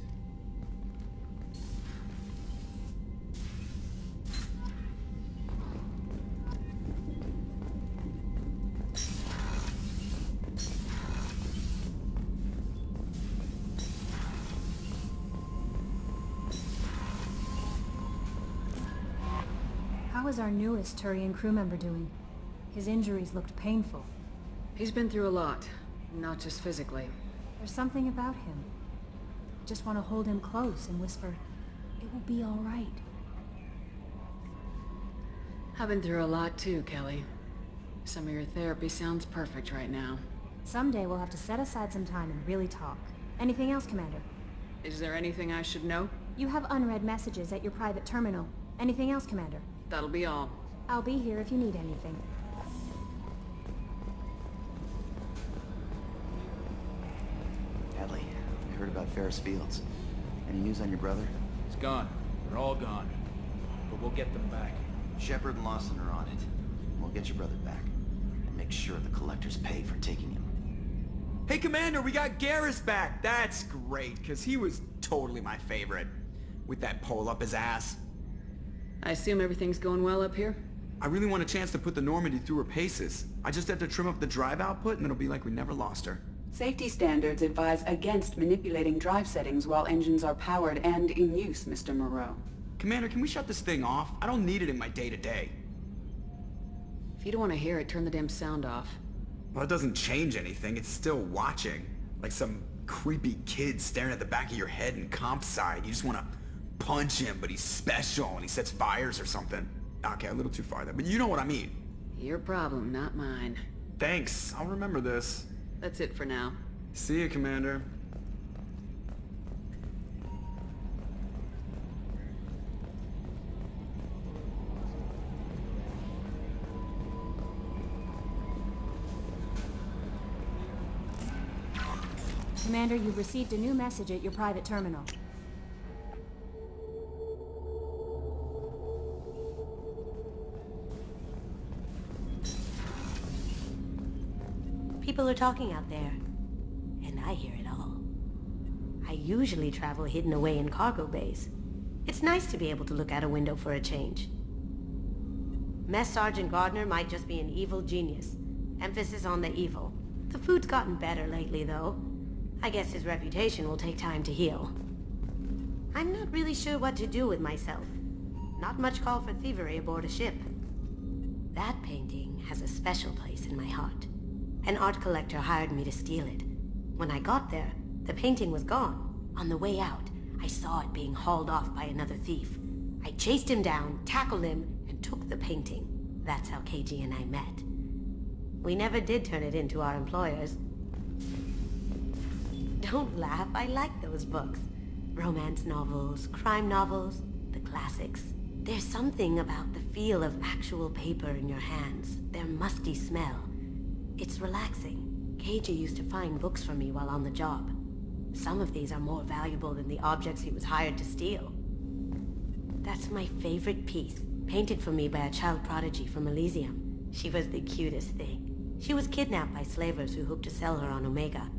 How is our newest Turian crew member doing? His injuries looked painful. He's been through a lot, not just physically. There's something about him. I just want to hold him close and whisper, it will be all right. I've been through a lot too, Kelly. Some of your therapy sounds perfect right now. Someday we'll have to set aside some time and really talk. Anything else, Commander? Is there anything I should know? You have unread messages at your private terminal. Anything else, Commander? That'll be all. I'll be here if you need anything. Hadley, I heard about Ferris Fields. Any news on your brother? He's gone. They're all gone. But we'll get them back. Shepard and Lawson are on it. We'll get your brother back. And make sure the collectors pay for taking him. Hey, Commander, we got Garrus back! That's great, because he was totally my favorite. With that pole up his ass. I assume everything's going well up here? I really want a chance to put the Normandy through her paces. I just have to trim up the drive output and it'll be like we never lost her. Safety standards advise against manipulating drive settings while engines are powered and in use, Mr. Moreau. Commander, can we shut this thing off? I don't need it in my day-to-day. If you don't want to hear it, turn the damn sound off. Well, it doesn't change anything. It's still watching. Like some creepy kid staring at the back of your head in comp side. You just want to punch him, but he's special and he sets fires or something. Okay, a little too far there, but you know what I mean. Your problem, not mine. Thanks, I'll remember this. That's it for now. See you, Commander. Commander, you've received a new message at your private terminal. People are talking out there, and I hear it all. I usually travel hidden away in cargo bays. It's nice to be able to look out a window for a change. Mess Sergeant Gardner might just be an evil genius. Emphasis on the evil. The food's gotten better lately, though. I guess his reputation will take time to heal. I'm not really sure what to do with myself. Not much call for thievery aboard a ship. That painting has a special place in my heart. An art collector hired me to steal it. When I got there, the painting was gone. On the way out, I saw it being hauled off by another thief. I chased him down, tackled him, and took the painting. That's how KG and I met. We never did turn it into our employers. Don't laugh, I like those books. Romance novels, crime novels, the classics. There's something about the feel of actual paper in your hands, their musty smell. It's relaxing. KG used to find books for me while on the job. Some of these are more valuable than the objects he was hired to steal. That's my favorite piece, painted for me by a child prodigy from Elysium. She was the cutest thing. She was kidnapped by slavers who hoped to sell her on Omega.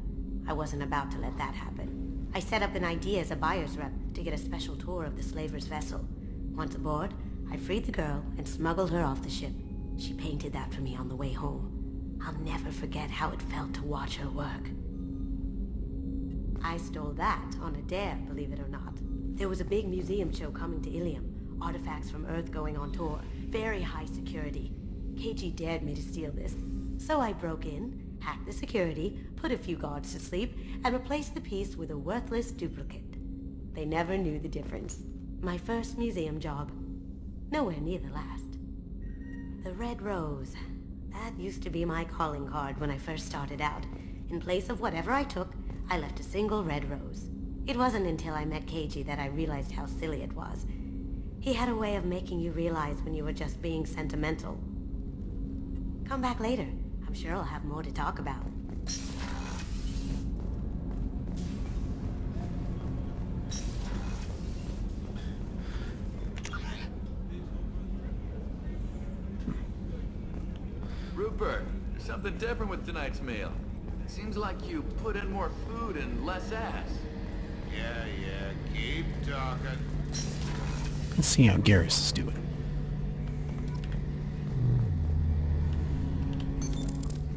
I wasn't about to let that happen. I set up an ID as a buyer's rep to get a special tour of the slaver's vessel. Once aboard, I freed the girl and smuggled her off the ship. She painted that for me on the way home. I'll never forget how it felt to watch her work. I stole that on a dare, believe it or not. There was a big museum show coming to Ilium. Artifacts from Earth going on tour. Very high security. KG dared me to steal this. So I broke in, hacked the security, put a few guards to sleep, and replaced the piece with a worthless duplicate. They never knew the difference. My first museum job. Nowhere near the last. The Red Rose. That used to be my calling card when I first started out. In place of whatever I took, I left a single red rose. It wasn't until I met KG that I realized how silly it was. He had a way of making you realize when you were just being sentimental. Come back later. I'm sure I'll have more to talk about. Rupert, there's something different with tonight's meal. It seems like you put in more food and less ass. Yeah, keep talking. Let's see how Garrus is doing.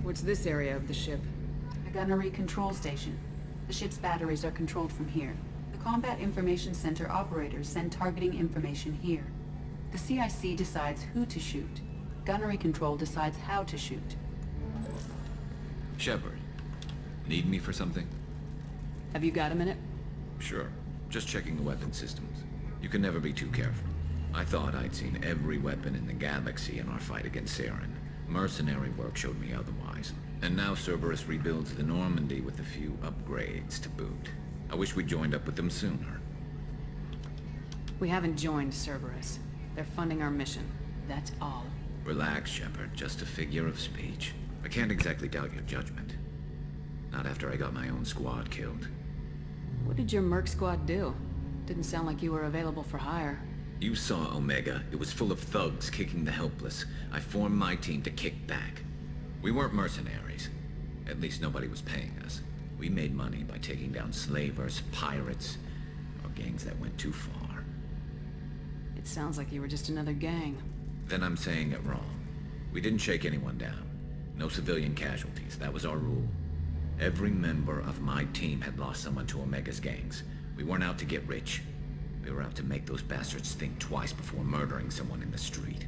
What's this area of the ship? A gunnery control station. The ship's batteries are controlled from here. The Combat Information Center operators send targeting information here. The CIC decides who to shoot. Gunnery control decides how to shoot. Shepard, need me for something? Have you got a minute? Sure. Just checking the weapon systems. You can never be too careful. I thought I'd seen every weapon in the galaxy in our fight against Saren. Mercenary work showed me otherwise. And now Cerberus rebuilds the Normandy with a few upgrades to boot. I wish we'd joined up with them sooner. We haven't joined Cerberus. They're funding our mission. That's all. Relax, Shepard. Just a figure of speech. I can't exactly doubt your judgment. Not after I got my own squad killed. What did your merc squad do? Didn't sound like you were available for hire. You saw Omega. It was full of thugs kicking the helpless. I formed my team to kick back. We weren't mercenaries. At least nobody was paying us. We made money by taking down slavers, pirates, or gangs that went too far. It sounds like you were just another gang. Then I'm saying it wrong. We didn't shake anyone down. No civilian casualties. That was our rule. Every member of my team had lost someone to Omega's gangs. We weren't out to get rich. We were out to make those bastards think twice before murdering someone in the street.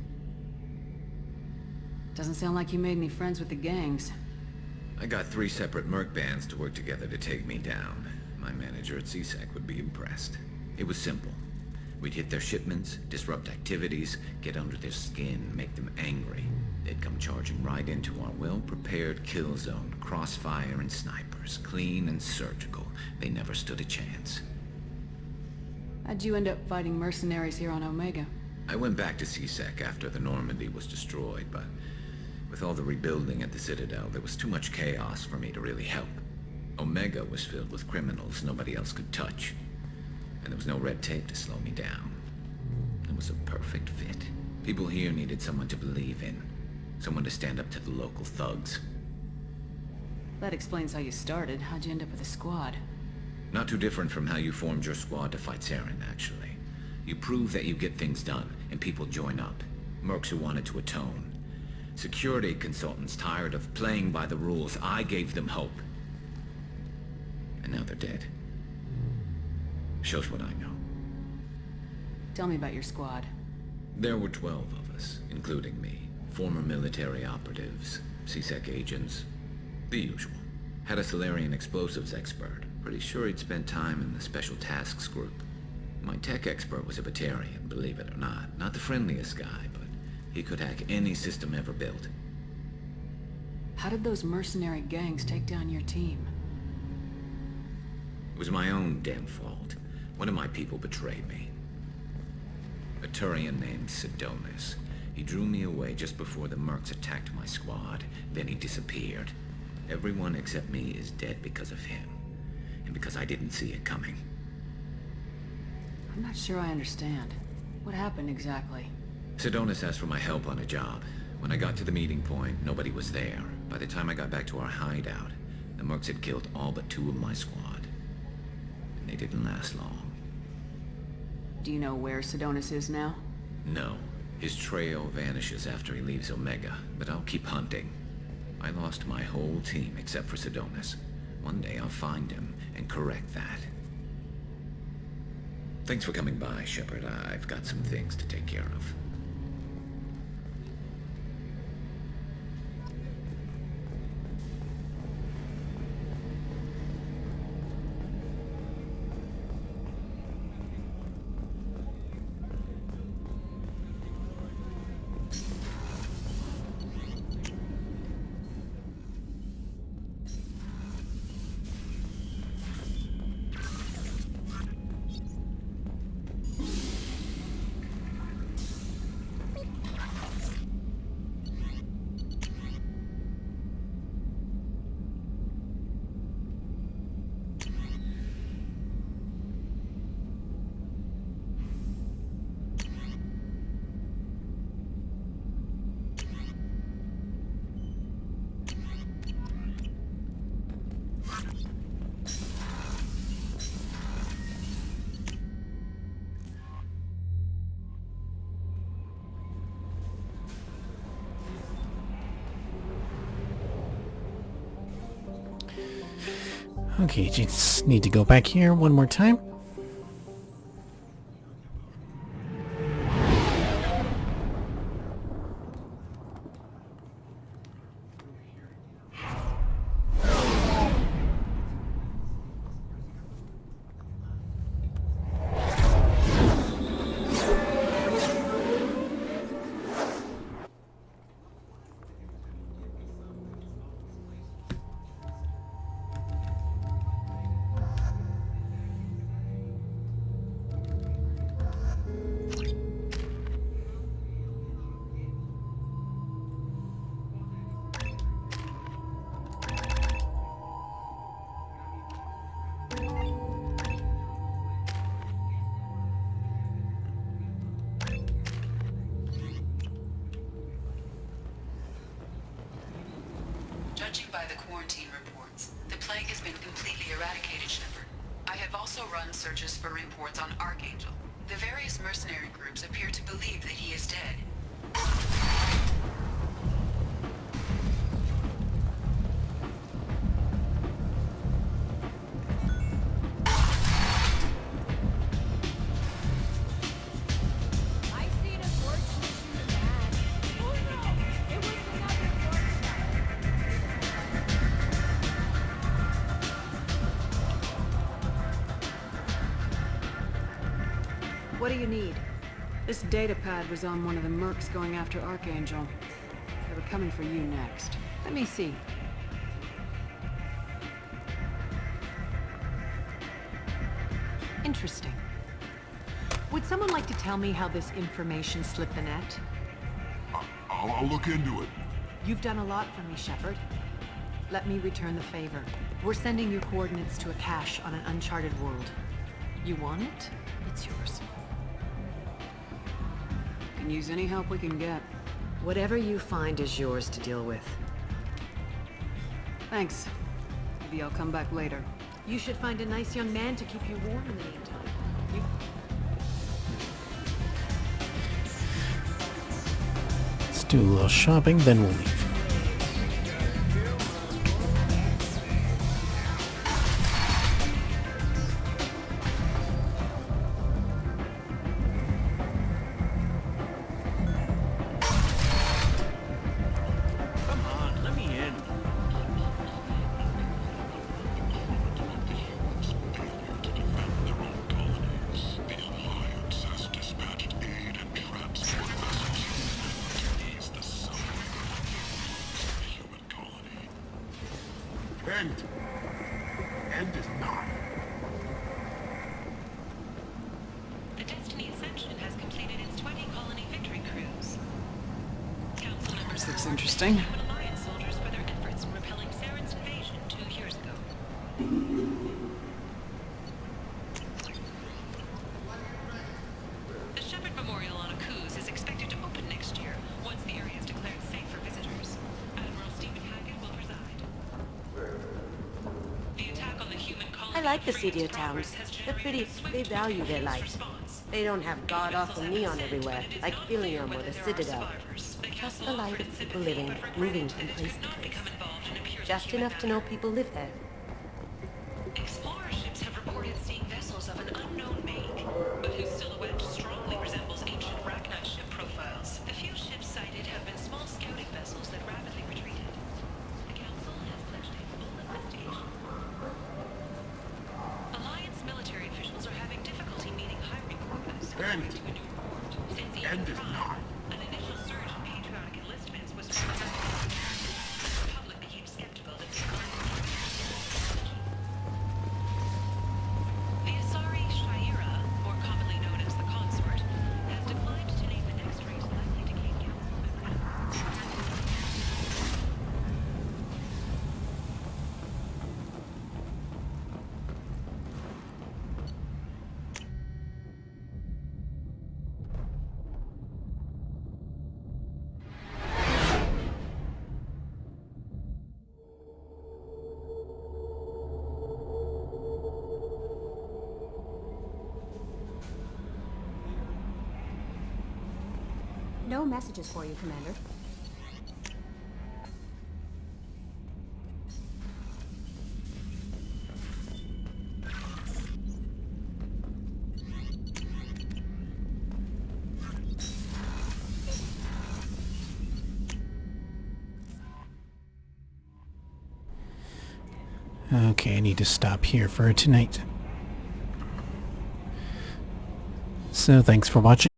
Doesn't sound like you made any friends with the gangs. I got 3 separate merc bands to work together to take me down. My manager at CSEC would be impressed. It was simple. We'd hit their shipments, disrupt activities, get under their skin, make them angry. They'd come charging right into our well-prepared kill zone, crossfire and snipers, clean and surgical. They never stood a chance. How'd you end up fighting mercenaries here on Omega? I went back to CSEC after the Normandy was destroyed, but with all the rebuilding at the Citadel, there was too much chaos for me to really help. Omega was filled with criminals nobody else could touch, and there was no red tape to slow me down. It was a perfect fit. People here needed someone to believe in, someone to stand up to the local thugs. That explains how you started. How'd you end up with a squad? Not too different from how you formed your squad to fight Saren, actually. You prove that you get things done, and people join up. Mercs who wanted to atone. Security consultants tired of playing by the rules. I gave them hope. And now they're dead. Shows what I know. Tell me about your squad. There were 12 of us, including me. Former military operatives, CSEC agents, the usual. Had a Solarian explosives expert. Pretty sure he'd spent time in the Special Tasks group. My tech expert was a Batarian, believe it or not. Not the friendliest guy, but He could hack any system ever built. How did those mercenary gangs take down your team? It was my own damn fault. One of my people betrayed me. A Turian named Sidonus. He drew me away just before the Mercs attacked my squad. Then he disappeared. Everyone except me is dead because of him. And because I didn't see it coming. I'm not sure I understand. What happened exactly? Sidonus asked for my help on a job. When I got to the meeting point, nobody was there. By the time I got back to our hideout, the Mercs had killed all but 2 of my squad. And they didn't last long. Do you know where Sidonus is now? No. His trail vanishes after he leaves Omega, but I'll keep hunting. I lost my whole team except for Sidonus. One day I'll find him and correct that. Thanks for coming by, Shepard. I've got some things to take care of. Okay, just need to go back here one more time. Judging by the quarantine reports, the plague has been completely eradicated, Shepard. I have also run searches for reports on Archangel. The various mercenary groups appear to believe that he is dead. What do you need? This data pad was on one of the Mercs going after Archangel. They were coming for you next. Let me see. Interesting. Would someone like to tell me how this information slipped the net? I'll look into it. You've done a lot for me, Shepard. Let me return the favor. We're sending your coordinates to a cache on an uncharted world. You want it? It's yours. Can use any help we can get. Whatever you find is yours to deal with. Thanks. Maybe I'll come back later. You should find a nice young man to keep you warm in the meantime. Let's do a little shopping, then we'll leave. End. End is not. The Destiny Ascension has completed its 20 colony victory cruise. Council members This looks interesting. Human Alliance soldiers for their efforts in repelling Saren's invasion 2 years ago. The Shepard Memorial on Akuz is expected to open next year, once the area is declared safe for visitors. Admiral Stephen Hackett will preside. The attack on the human colony I like the Cedia towns. They're pretty. They value their life. They don't have god-awful neon everywhere, like Ilium or the Citadel. Just the light of people living, moving from place to place. Just enough to know people live there. Explorer ships have reported seeing vessels of an unknown make, but whose silhouette strongly resembles ancient Rachni ship profiles. The few ships sighted have been small scouting vessels that rapidly retreated. The Council has pledged a full investigation. Alliance military officials are having difficulty meeting hiring quotas. End. End is not. An initial surge in patriotic enlistments was the public became skeptical that the Asari Shaira, more commonly known as the Consort, has declined to name the next race likely to gain council membership. No messages for you, Commander. Okay, I need to stop here for tonight. So thanks for watching.